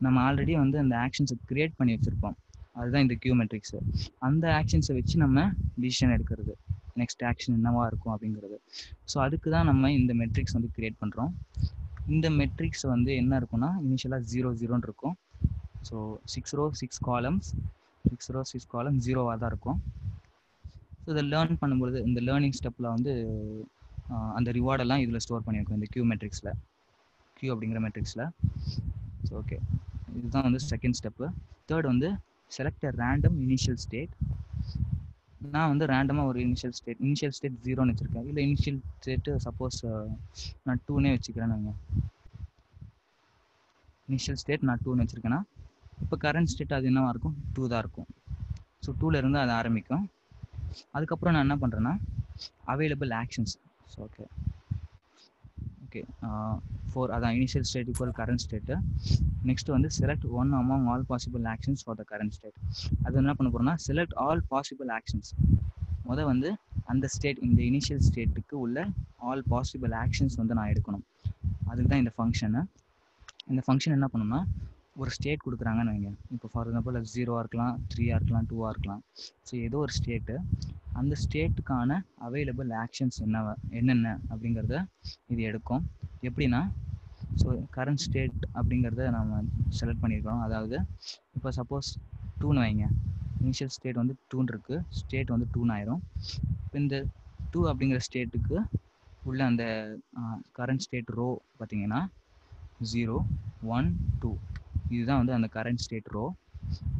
நம்ம ஆல்ரெடி வந்து அந்த ஆக்ஷன்ஸை கிரியேட் பண்ணி வச்சுருப்போம், அதுதான் இந்த Q மேட்ரிக்ஸு. அந்த ஆக்ஷன்ஸை வச்சு நம்ம டிசிஷன் எடுக்கிறது, நெக்ஸ்ட் ஆக்ஷன் என்னவா இருக்கும் அப்படிங்கிறது. ஸோ அதுக்கு தான் நம்ம இந்த மெட்ரிக்ஸ் வந்து கிரியேட் பண்ணுறோம். இந்த மெட்ரிக்ஸ் வந்து என்ன இருக்குன்னா இனிஷியலாக 0 0ன்னு இருக்கும். ஸோ 6 rows 6 columns 0வாக தான் இருக்கும். ஸோ இதை லேர்ன் பண்ணும்பொழுது இந்த லேர்னிங் ஸ்டெப்பில் வந்து அந்த ரிவார்டெல்லாம் இதில் ஸ்டோர் பண்ணியிருக்கோம், இந்த Q மேட்ரிக்ஸில், Q அப்படிங்கிற மேட்ரிக்ஸில். ஸோ ஓகே, இதுதான் வந்து செகண்ட் ஸ்டெப்பு. தேர்ட் வந்து செலக்ட் ரேண்டம் இனிஷியல் ஸ்டேட். நான் வந்து ரேண்டமாக ஒரு இனிஷியல் ஸ்டேட் 0ன்னு வச்சுருக்கேன். இல்லை இனிஷியல் ஸ்டேட்டு சப்போஸ் நான் 2னே வச்சுக்கிறேன். நாங்கள் இனிஷியல் ஸ்டேட் நான் 2ன்னு வச்சுருக்கேன்னா இப்போ கரண்ட் ஸ்டேட் அது என்னவாக இருக்கும், 2 தான் இருக்கும். ஸோ 2லேருந்து அது ஆரம்பிக்கும். அதுக்கப்புறம் நான் என்ன பண்ணுறேன்னா அவைலபிள் ஆக்ஷன்ஸ். ஸோ ஓகே 4 அதான் initial state equal current state. Next வந்து select one among all possible actions for the current state. அது என்ன பண்ண போகிறோம்னா செலக்ட் ஆல் பாசிபிள் ஆக்ஷன்ஸ். வந்து அந்த ஸ்டேட், இந்த இனிஷியல் ஸ்டேட்டுக்கு உள்ள ஆல் பாசிபிள் ஆக்ஷன்ஸ் வந்து நான் எடுக்கணும். அதுக்கு தான் இந்த ஃபங்க்ஷனு. இந்த ஃபங்க்ஷன் என்ன பண்ணணும்னா ஒரு ஸ்டேட் கொடுக்குறாங்கன்னு வைங்க. இப்போ ஃபார் எக்ஸாம்பிள் அது 0 இருக்கலாம், 3 இருக்கலாம், 2 இருக்கலாம். ஸோ ஏதோ ஒரு ஸ்டேட்டு, அந்த ஸ்டேட்டுக்கான அவைலபிள் ஆக்ஷன்ஸ் என்னென்ன அப்படிங்கிறத இது எடுக்கும். எப்படின்னா ஸோ கரண்ட் ஸ்டேட் அப்படிங்கிறத நம்ம செலக்ட் பண்ணியிருக்கிறோம். அதாவது இப்போ சப்போஸ் 2ன்னு வைங்க, இனிஷியல் ஸ்டேட் வந்து 2ன்னு இருக்குது, ஸ்டேட் வந்து 2ன்னு ஆயிரும். இப்போ இந்த 2 அப்படிங்கிற ஸ்டேட்டுக்கு உள்ள அந்த கரண்ட் ஸ்டேட் ரோ பார்த்தீங்கன்னா 0 1 2, இதுதான் வந்து அந்த கரண்ட் ஸ்டேட் ரோ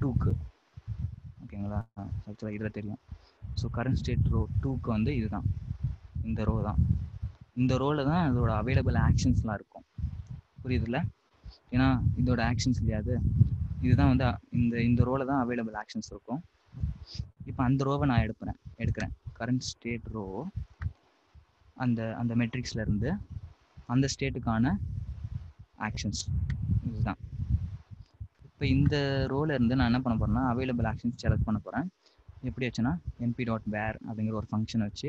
2க்கு. ஓகேங்களா? ஆக்சுவலாக இதில் தெரியும். ஸோ கரண்ட் ஸ்டேட் ரோ 2க்கு வந்து இதுதான், இந்த ரோ தான். இந்த ரோவில் தான் அதோட அவைலபிள் ஆக்ஷன்ஸ்லாம் இருக்கும். புரியுதுல்ல? ஏன்னா இதோட ஆக்ஷன்ஸ் இல்லையாது, இதுதான் வந்து இந்த ரோவில் தான் அவைலபிள் ஆக்ஷன்ஸ் இருக்கும். இப்போ அந்த ரோவை நான் எடுக்கிறேன் கரண்ட் ஸ்டேட் ரோ, அந்த மெட்ரிக்ஸ்லேருந்து அந்த ஸ்டேட்டுக்கான ஆக்ஷன்ஸ் இதுதான். இப்போ இந்த ரோல இருந்து நான் என்ன பண்ண போறேன்னா அவைலபிள் ஆக்ஷன்ஸ் செலக்ட் பண்ண போகிறேன். எப்படி வச்சுன்னா np.where அப்படிங்கிற ஒரு ஃபங்க்ஷன் வச்சு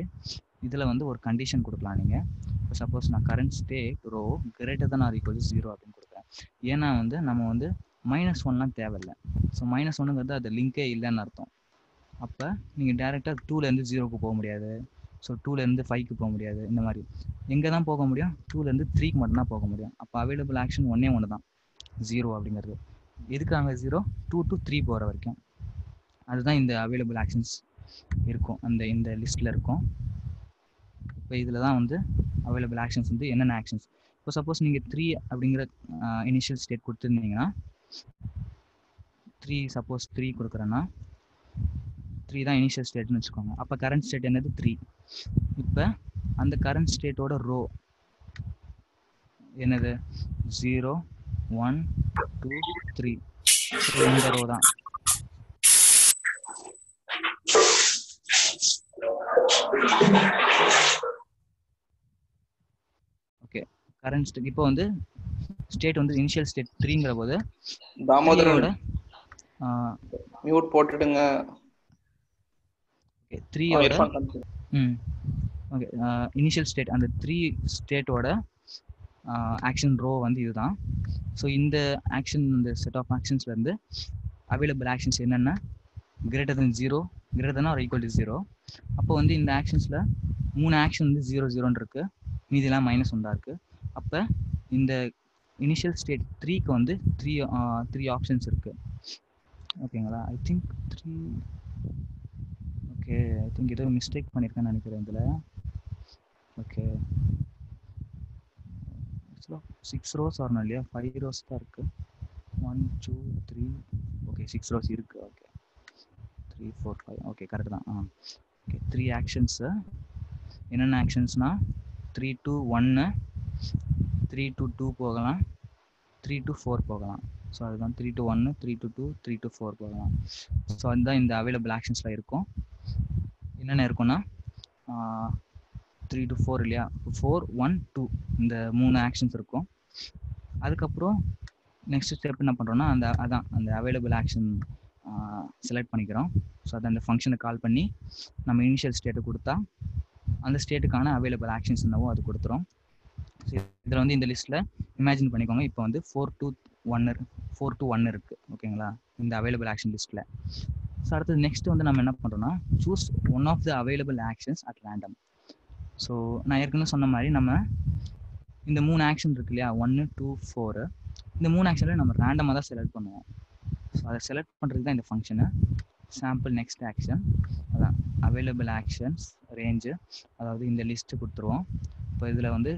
இதில் வந்து ஒரு கண்டிஷன் கொடுக்கலாம் நீங்கள். இப்போ சப்போஸ் நான் current state row greater than or equal to 0 அப்படின்னு கொடுக்குறேன். ஏன்னா வந்து நம்ம வந்து -1லாம் தேவையில்லை. ஸோ -1ங்கிறது அது லிங்கே இல்லைன்னு அர்த்தம். அப்போ நீங்கள் டேரெக்டாக 2லேருந்து 0க்கு போக முடியாது, ஸோ 2லேருந்து 5க்கு போக முடியாது. இந்த மாதிரி எங்கே தான் போக முடியும், 2லேருந்து 3க்கு மட்டும்தான் போக முடியும். அப்போ அவைலபிள் ஆக்ஷன் ஒன்று தான் 0 அப்படிங்கிறது. எதுக்காக 0, 2 to 3 போகிற வரைக்கும். அதுதான் இந்த அவைலபிள் ஆக்ஷன்ஸ் இருக்கும், இந்த லிஸ்ட்டில் இருக்கும். இப்போ இதில் தான் வந்து அவைலபிள் ஆக்ஷன்ஸ் வந்து என்னென்ன ஆக்ஷன்ஸ். இப்போ சப்போஸ் நீங்கள் 3 அப்படிங்கிற இனிஷியல் ஸ்டேட் கொடுத்துருந்தீங்கன்னா 3 சப்போஸ் 3 கொடுக்குறேன்னா 3 தான் இனிஷியல் ஸ்டேட்னு வச்சுக்கோங்க. அப்போ கரண்ட் ஸ்டேட் என்னது 3. இப்போ அந்த கரண்ட் ஸ்டேட்டோட ரோ என்னது 0 1 2 3. ஸோ இந்த ரோ தான். ஓகே, கரண்ட் ஸ்டேட் இப்போ வந்து ஸ்டேட் வந்து இனிஷியல் ஸ்டேட் 3ங்கிற போது தாமோதரோட மியூட் போட்டுடுங்க. ஓகே 3யோட ஓகே இனிஷியல் ஸ்டேட் அந்த 3 ஸ்டேட்டோட ஆக்ஷன் ரோ வந்து இதுதான். ஸோ இந்த ஆக்ஷன், இந்த செட் ஆஃப் ஆக்ஷன்ஸ்லேருந்து அவைலபிள் ஆக்ஷன்ஸ் என்னென்ன greater than 0, greater than or equal to 0. அப்போ வந்து இந்த ஆக்ஷன்ஸில் 3 ஆக்ஷன் வந்து 0 0ன்னு இருக்கு, மீதிலாம் -1 இருக்கு. அப்போ இந்த இனிஷியல் ஸ்டேட் 3க்கு வந்து 3 ஆப்ஷன்ஸ் இருக்கு. ஓகேங்களா? I think 3. Okay, I think ஏதோ மிஸ்டேக் பண்ணியிருக்கேன்னு நினைக்கிறேன் இதில். ஓகே, 6 ரோஸ் வரணும் இல்லையா? 5 ரோஸ் தான் இருக்கு. 1 2 3. ஓகே 6 ரோஸ் இருக்கு. ஓகே 3 4 5. ஓகே கரெக்ட் தான். ஓகே 3 ஆக்ஷன்ஸு என்னென்ன ஆக்ஷன்ஸ்னா 3 to 1, 3 to 2 போகலாம், 3 to 4 போகலாம். ஸோ அதுதான் 3 to 1, 3 to 2, 3 to 4 போகலாம். ஸோ அதுதான் இந்த அவைலபிள் ஆக்ஷன்ஸில் இருக்கும். என்னென்ன இருக்குன்னா 3 to 4 இல்லையா? 4 1 2 இந்த 3 ஆக்ஷன்ஸ் இருக்கும். அதுக்கப்புறம் நெக்ஸ்ட் ஸ்டெப் என்ன பண்ணுறோன்னா அந்த அவைலபிள் ஆக்ஷன் செலக்ட் பண்ணிக்கிறோம். ஸோ அதை அந்த ஃபங்க்ஷனை கால் பண்ணி நம்ம இனிஷியல் ஸ்டேட்டை கொடுத்தா அந்த ஸ்டேட்டுக்கான அவைலபிள் ஆக்ஷன்ஸ் என்னவோ அது கொடுத்துரும். ஸோ இதில் வந்து இந்த லிஸ்ட்டில் இமேஜின் பண்ணிக்கோங்க, இப்போ வந்து 4 to 1 இருக்குது. ஓகேங்களா? இந்த அவைலபிள் ஆக்ஷன் லிஸ்ட்டில். ஸோ அடுத்தது நெக்ஸ்ட் வந்து நம்ம என்ன பண்ணுறோம்னா choose one of the available actions at random. So நான் ஏற்கனவே சொன்ன மாதிரி நம்ம இந்த 3 ஆக்ஷன் இருக்கு இல்லையா, 1 2 4, இந்த 3 ஆக்ஷனில் நம்ம ரேண்டமாக தான் செலக்ட் பண்ணுவோம். ஸோ அதை செலக்ட் பண்ணுறதுக்கு தான் இந்த ஃபங்க்ஷனு சாம்பிள் நெக்ஸ்ட் ஆக்ஷன். அதான் அவைலபிள் ஆக்ஷன்ஸ் ரேஞ்சு, அதாவது இந்த லிஸ்ட்டு கொடுத்துருவோம். இப்போ இதில் வந்து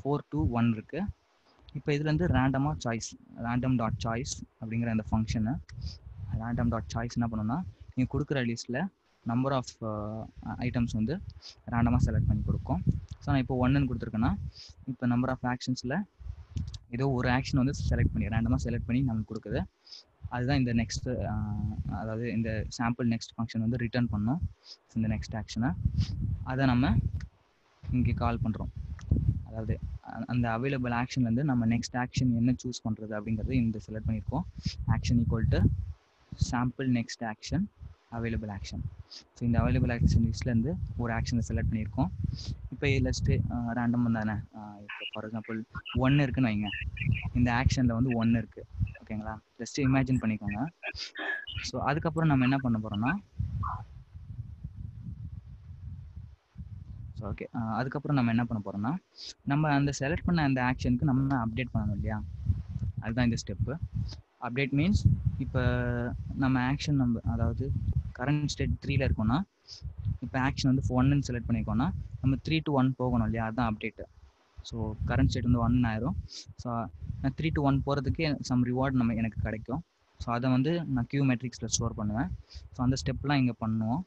4 to 1 இருக்குது. இப்போ இதில் வந்து ரேண்டமாக சாய்ஸ், ரேண்டம் டாட் சாய்ஸ் அப்படிங்கிற அந்த ஃபங்க்ஷனு ரேண்டம் டாட் சாய்ஸ் என்ன பண்ணணும்னா நீங்கள் கொடுக்குற லிஸ்ட்டில் நம்பர் ஆஃப் ஐட்டம்ஸ் வந்து ரேண்டமாக செலக்ட் பண்ணி கொடுக்கும். ஸோ நான் இப்போ 1ன்னு கொடுத்துருக்கேன்னா இப்போ நம்பர் ஆஃப் ஆக்ஷன்ஸில் ஏதோ ஒரு ஆக்ஷன் வந்து ரேண்டமாக செலக்ட் பண்ணி நமக்கு கொடுக்குது. அதுதான் இந்த நெக்ஸ்ட், அதாவது இந்த சாம்பிள் நெக்ஸ்ட் ஃபங்க்ஷன் வந்து ரிட்டர்ன் பண்ணோம் இந்த நெக்ஸ்ட் ஆக்ஷனை. அதை நம்ம இங்கே கால் பண்ணுறோம். அதாவது அந்த அவைலபிள் ஆக்ஷன்லேருந்து நம்ம நெக்ஸ்ட் ஆக்ஷன் என்ன சூஸ் பண்ணுறது அப்படிங்கிறது இந்த செலக்ட் பண்ணியிருக்கோம். Action equal to sample next action available action. So இந்த அவைலபிள் ஆக்ஷன் லிஸ்ட்லேருந்து ஒரு ஆக்ஷனை செலக்ட் பண்ணியிருக்கோம். இப்போ இதில் ரேண்டம் தானே, இப்போ ஃபார் எக்ஸாம்பிள் 1 இருக்குன்னு வைங்க, இந்த ஆக்ஷனில் வந்து 1 இருக்குது. ஓகேங்களா? ஜஸ்ட் இமேஜின் பண்ணிக்கோங்க. ஸோ அதுக்கப்புறம் நம்ம என்ன பண்ண போகிறோம்னா ஓகே அதுக்கப்புறம் நம்ம என்ன பண்ண போகிறோம்னா நம்ம அந்த செலக்ட் பண்ண அந்த ஆக்ஷனுக்கு நம்ம அப்டேட் பண்ணணும் இல்லையா? அதுதான் இந்த ஸ்டெப்பு. அப்டேட் மீன்ஸ் இப்போ நம்ம ஆக்ஷன் நம்ம அதாவது கரண்ட் ஸ்டேட் 3ல் இருக்கோம்னா இப்போ ஆக்ஷன் வந்து 1ன்னு செலக்ட் பண்ணியிருக்கோம்னா நம்ம 3 to 1 போகணும் இல்லையா? அதுதான் அப்டேட்டு. ஸோ கரண்ட் ஸ்டேட் வந்து 1 ஆயிரும். ஸோ நான் 3 to 1 போகிறதுக்கு சம் ரிவார்டு எனக்கு கிடைக்கும். ஸோ அதை வந்து நான் கியூ மெட்ரிக்ஸில் ஸ்டோர் பண்ணுவேன். ஸோ அந்த ஸ்டெப்லாம் இங்கே பண்ணுவோம்.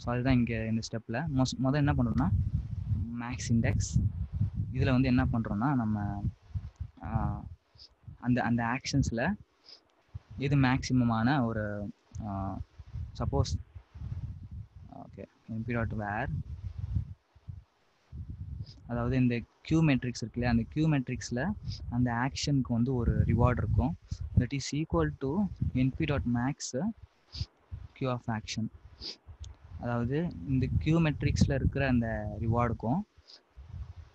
ஸோ அதுதான் இங்கே இந்த ஸ்டெப்பில் முதல் என்ன பண்ணுறோம்னா மேக்ஸ் இண்டெக்ஸ். இதில் வந்து என்ன பண்ணுறோன்னா நம்ம அந்த ஆக்ஷன்ஸில் எது மேக்ஸிமமான ஒரு சப்போஸ் ஓகே np.var, அதாவது இந்த கியூ மெட்ரிக்ஸ் இருக்கு இல்லையா, அந்த கியூ மெட்ரிக்ஸில் அந்த ஆக்ஷனுக்கு வந்து ஒரு ரிவார்டு இருக்கும். That is equal to np.max q of action. அதாவது இந்த கியூ மெட்ரிக்ஸில் இருக்கிற அந்த ரிவார்டுக்கும்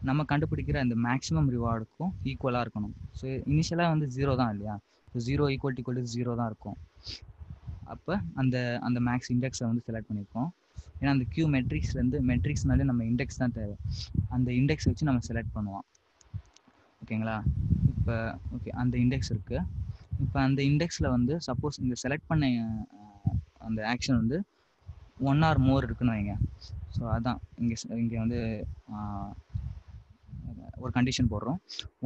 நம்ம கண்டுபிடிக்கிற அந்த மேக்ஸிமம் ரிவார்டுக்கும் ஈக்குவலாக இருக்கணும். ஸோ இனிஷியலாக வந்து 0 தான் இல்லையா? ஸோ 0 ஈக்குவல் டு 0 தான் இருக்கும். அப்போ அந்த மேக்ஸ் இண்டெக்ஸை வந்து செலக்ட் பண்ணியிருக்கோம். ஏன்னா அந்த கியூ மெட்ரிக்ஸ்லேருந்து மெட்ரிக்ஸ்னாலே நம்ம இண்டெக்ஸ் தான் தேவை. அந்த இண்டெக்ஸ் வச்சு நம்ம செலக்ட் பண்ணுவோம். ஓகேங்களா? இப்போ ஓகே அந்த இண்டெக்ஸ் இருக்குது. இப்போ அந்த இண்டெக்ஸில் வந்து சப்போஸ் இந்த செலக்ட் பண்ண அந்த ஆக்ஷன் வந்து 1 or more இருக்குன்னு வைங்க. ஸோ அதான் இங்கே வந்து ஒரு கண்டிஷன் போடுறோம்.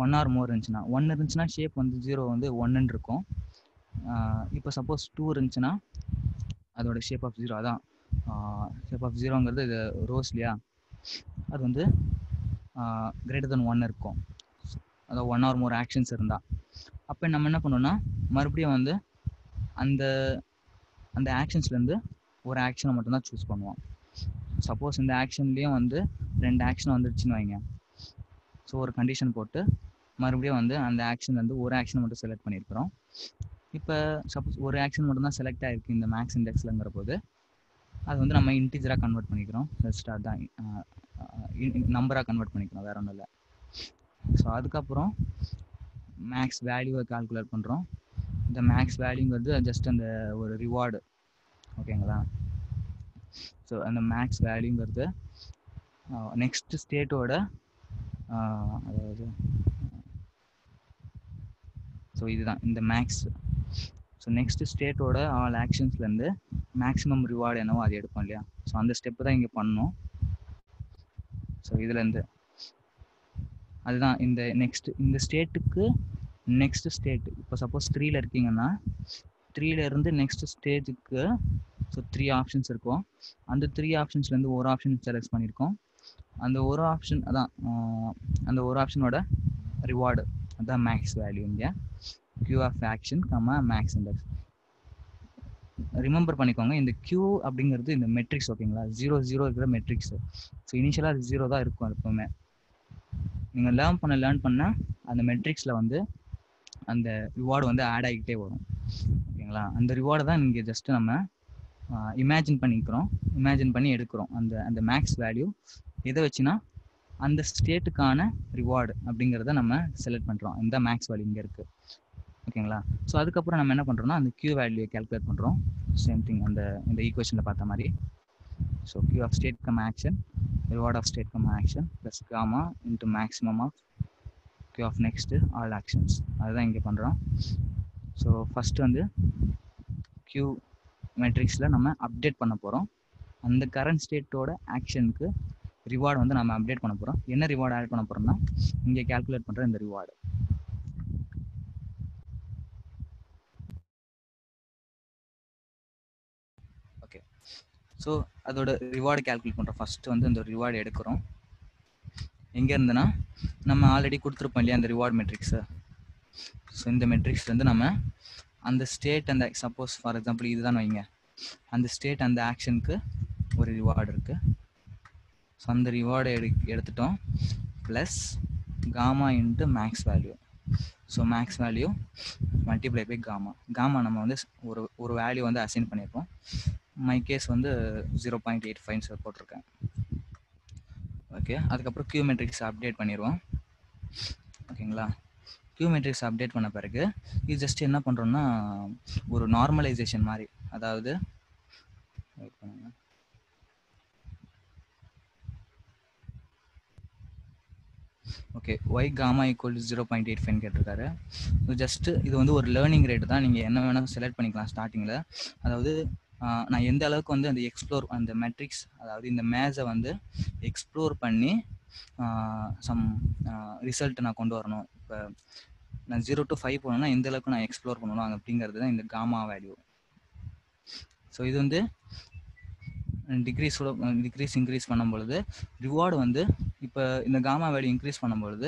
1 or more இருந்துச்சுன்னா, 1 இருந்துச்சுன்னா ஷேப் வந்து 0 வந்து 1ன்னு இருக்கும். இப்போ சப்போஸ் 2 இருந்துச்சுன்னா அதோட ஷேப் ஆஃப் 0 அதான் ஷேப் ஆஃப் 0ங்கிறது இது ரோஸ் இல்லையா, அது வந்து கிரேட்டர் தென் 1 இருக்கும். அதாவது 1 ஆர் மோர் ஆக்ஷன்ஸ் இருந்தால் அப்போ நம்ம என்ன பண்ணோம்னா மறுபடியும் வந்து அந்த அந்த ஆக்ஷன்ஸ்லேருந்து ஒரு ஆக்ஷனை மட்டும்தான் சூஸ் பண்ணுவோம். சப்போஸ் இந்த ஆக்ஷன்லேயும் வந்து 2 ஆக்ஷன் வந்துடுச்சுன்னு வைங்க, ஸோ ஒரு கண்டிஷன் போட்டு மறுபடியும் வந்து அந்த ஆக்ஷன்லேருந்து ஒரு ஆக்ஷனை மட்டும் செலக்ட் பண்ணியிருக்கிறோம். இப்போ சப்போஸ் ஒரு ஆக்ஷன் மட்டும் தான் செலக்ட் ஆகிருக்கு இந்த மேக்ஸ் இண்டெக்ஸ்லங்கிற போது அது வந்து நம்ம இன்டிஜராக கன்வெர்ட் பண்ணிக்கிறோம். ஜஸ்ட் அதுதான் நம்பராக கன்வெர்ட் பண்ணிக்கிறோம், வேற ஒன்றும் இல்லை. ஸோ அதுக்கப்புறம் மேக்ஸ் வேல்யூவை கால்குலேட் பண்ணுறோம். இந்த மேக்ஸ் வேல்யூங்கிறது ஜஸ்ட் அந்த ஒரு ரிவார்டு, ஓகேங்களா. ஸோ அந்த மேக்ஸ் வேல்யூங்கிறது நெக்ஸ்ட் ஸ்டேட்டோட அதாவது ஸோ இதுதான் இந்த மேக்ஸ். ஸோ நெக்ஸ்ட் ஸ்டேட்டோட ஆல் ஆக்ஷன்ஸ்லேருந்து மேக்ஸிமம் ரிவார்டு என்னவோ அது எடுப்போம் இல்லையா. ஸோ அந்த ஸ்டெப்பு தான் இங்கே பண்ணணும். ஸோ இதுலேருந்து அதுதான் இந்த நெக்ஸ்ட் இந்த ஸ்டேட்டுக்கு நெக்ஸ்ட் ஸ்டேட். இப்போ சப்போஸ் 3ல் இருக்கீங்கன்னா 3லேருந்து நெக்ஸ்ட் ஸ்டேஜுக்கு ஸோ 3 ஆப்ஷன்ஸ் இருக்கும். அந்த 3 ஆப்ஷன்ஸ்லேருந்து ஒரு ஆப்ஷன் செலக்ட் பண்ணியிருக்கோம். அந்த ஒரு ஆப்ஷன் அதான் அந்த ஒரு ஆப்ஷனோட ரிவார்டு அதுதான் மேக்ஸ் வேல்யூ. இங்கே Q of action max index. Remember பண்ணிக்கோங்க, இந்த Q அப்படிங்கிறது இந்த மெட்ரிக்ஸ், ஓகேங்களா. 0 0 இருக்கிற மெட்ரிக்ஸ். ஸோ இனிஷியலாக அது 0 தான் இருக்கும் எப்பவுமே. நீங்கள் லேர்ன் பண்ண அந்த மெட்ரிக்ஸில் வந்து அந்த ரிவார்டு வந்து ஆட் ஆகிக்கிட்டே வரும், ஓகேங்களா. அந்த ரிவார்டை தான் இங்கே ஜஸ்ட்டு நம்ம இமேஜின் பண்ணி எடுக்கிறோம். அந்த அந்த மேக்ஸ் வேல்யூ எதை வச்சுன்னா அந்த ஸ்டேட்டுக்கான ரிவார்டு அப்படிங்கிறத நம்ம செலக்ட் பண்ணுறோம். இந்த மேக்ஸ் வேல்யூ இங்கே இருக்குது, ஓகேங்களா. ஸோ அதுக்கப்புறம் நம்ம என்ன பண்ணுறோம்னா அந்த Q வேல்யூ கால்குலேட் பண்ணுறோம். சேம் திங் இந்த ஈக்குவேஷனில் பார்த்த மாதிரி. So Q of state cum action reward of state cum action plus gamma into maximum of Q of next all actions. அதுதான் இங்கே பண்ணுறோம். ஸோ ஃபஸ்ட்டு வந்து Q மெட்ரிக்ஸில் நம்ம அப்டேட் பண்ண போகிறோம். அந்த கரண்ட் ஸ்டேட்டோட ஆக்ஷனுக்கு ரிவார்டு வந்து நம்ம அப்டேட் பண்ண போகிறோம். என்ன ரிவார்டு ஆட் பண்ண போகிறோம்னா இங்கே கால்குலேட் பண்ணுற இந்த ரிவார்டு. ஓகே, ஸோ அதோட ரிவார்டு கால்குலேட் பண்ணுறோம். ஃபஸ்ட்டு வந்து இந்த ரிவார்டு எடுக்கிறோம். எங்கே இருந்துன்னா நம்ம ஆல்ரெடி கொடுத்துருப்போம் இல்லையா அந்த ரிவார்டு மெட்ரிக்ஸு. ஸோ இந்த மெட்ரிக்ஸ்லேருந்து நம்ம அந்த ஸ்டேட் அந்த சப்போஸ் ஃபார் எக்ஸாம்பிள் இதுதான் வைங்க, அந்த ஸ்டேட் அந்த ஆக்ஷனுக்கு ஒரு ரிவார்டு இருக்குது. ஸோ அந்த ரிவார்டை எடுத்துட்டோம் plus gamma into max value. So max value multiply by gamma நம்ம வந்து ஒரு வேல்யூ வந்து அசைன் பண்ணியிருக்கோம். மை கேஸ் வந்து 0.85 போட்டிருக்கேன். ஓகே, அதுக்கப்புறம் Q மெட்ரிக்ஸ் அப்டேட் பண்ணிடுவோம், ஓகேங்களா. Q மெட்ரிக்ஸ் அப்டேட் பண்ண பிறகு இது ஜஸ்ட் என்ன பண்ணுறோம்னா ஒரு நார்மலைசேஷன் மாதிரி. அதாவது okay, why gamma equal to 0.85 கேட்டிருக்காரு. ஸோ ஜஸ்ட்டு இது வந்து ஒரு லேர்னிங் ரேட் தான். நீங்கள் என்ன வேணால் செலக்ட் பண்ணிக்கலாம் ஸ்டார்டிங்கில். அதாவது நான் எந்த அளவுக்கு வந்து அந்த எக்ஸ்ப்ளோர் அந்த மெட்ரிக்ஸ் அதாவது இந்த மேஸை வந்து எக்ஸ்ப்ளோர் பண்ணி சம் ரிசல்ட் நான் கொண்டு வரணும். இப்போ நான் 0 to 5 போனோம்னா எந்த அளவுக்கு நான் எக்ஸ்ப்ளோர் பண்ணணும் அப்படிங்கிறது தான் இந்த காமா வேல்யூ. ஸோ இது வந்து டிக்ரீஸ் இன்க்ரீஸ் பண்ணும்பொழுது ரிவார்டு வந்து இப்போ இந்த காமா வேல்யூ இன்க்ரீஸ் பண்ணும்பொழுது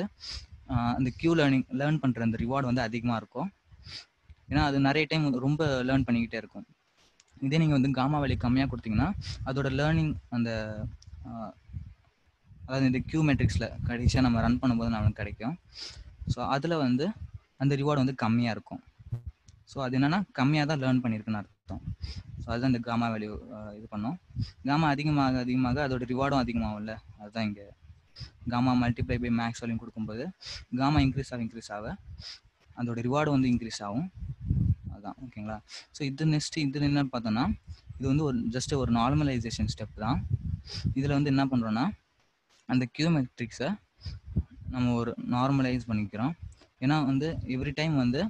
அந்த Q லேர்ன் பண்ணுற அந்த ரிவார்டு வந்து அதிகமாக இருக்கும். ஏன்னா அது நிறைய டைம் ரொம்ப லேர்ன் பண்ணிக்கிட்டே இருக்கும். இதே நீங்கள் வந்து காமா வேல்யூ கம்மியாக கொடுத்தீங்கன்னா அதோட லேர்னிங் அந்த அதாவது இந்த Q மெட்ரிக்ஸில் கடைசியாக நம்ம ரன் பண்ணும்போது நமக்கு கிடைக்கும். ஸோ அதில் வந்து அந்த ரிவார்டு வந்து கம்மியாக இருக்கும். ஸோ அது என்னென்னா கம்மியாக தான் லேர்ன் பண்ணியிருக்குன்னு அர்த்தம். ஸோ அதுதான் இந்த காமா வேல்யூ இது பண்ணோம். காமா அதிகமாக அதோட ரிவார்டும் அதிகமாகும்ல, அதுதான் இங்கே gamma multiply by max value கொடுக்கும்போது காமா இன்க்ரீஸ் ஆக அதோட ரிவார்டு வந்து இன்க்ரீஸ் ஆகும். அதுதான், ஓகேங்களா. ஸோ இது நெக்ஸ்ட் இது என்னன்னு பார்த்தோன்னா இது வந்து ஜஸ்ட் ஒரு நார்மலைசேஷன் ஸ்டெப் தான். இதில் வந்து என்ன பண்ணுறோன்னா அந்த Q மெட்ரிக்ஸை நம்ம ஒரு நார்மலைஸ் பண்ணிக்கிறோம். ஏன்னா வந்து எவ்ரி டைம் வந்து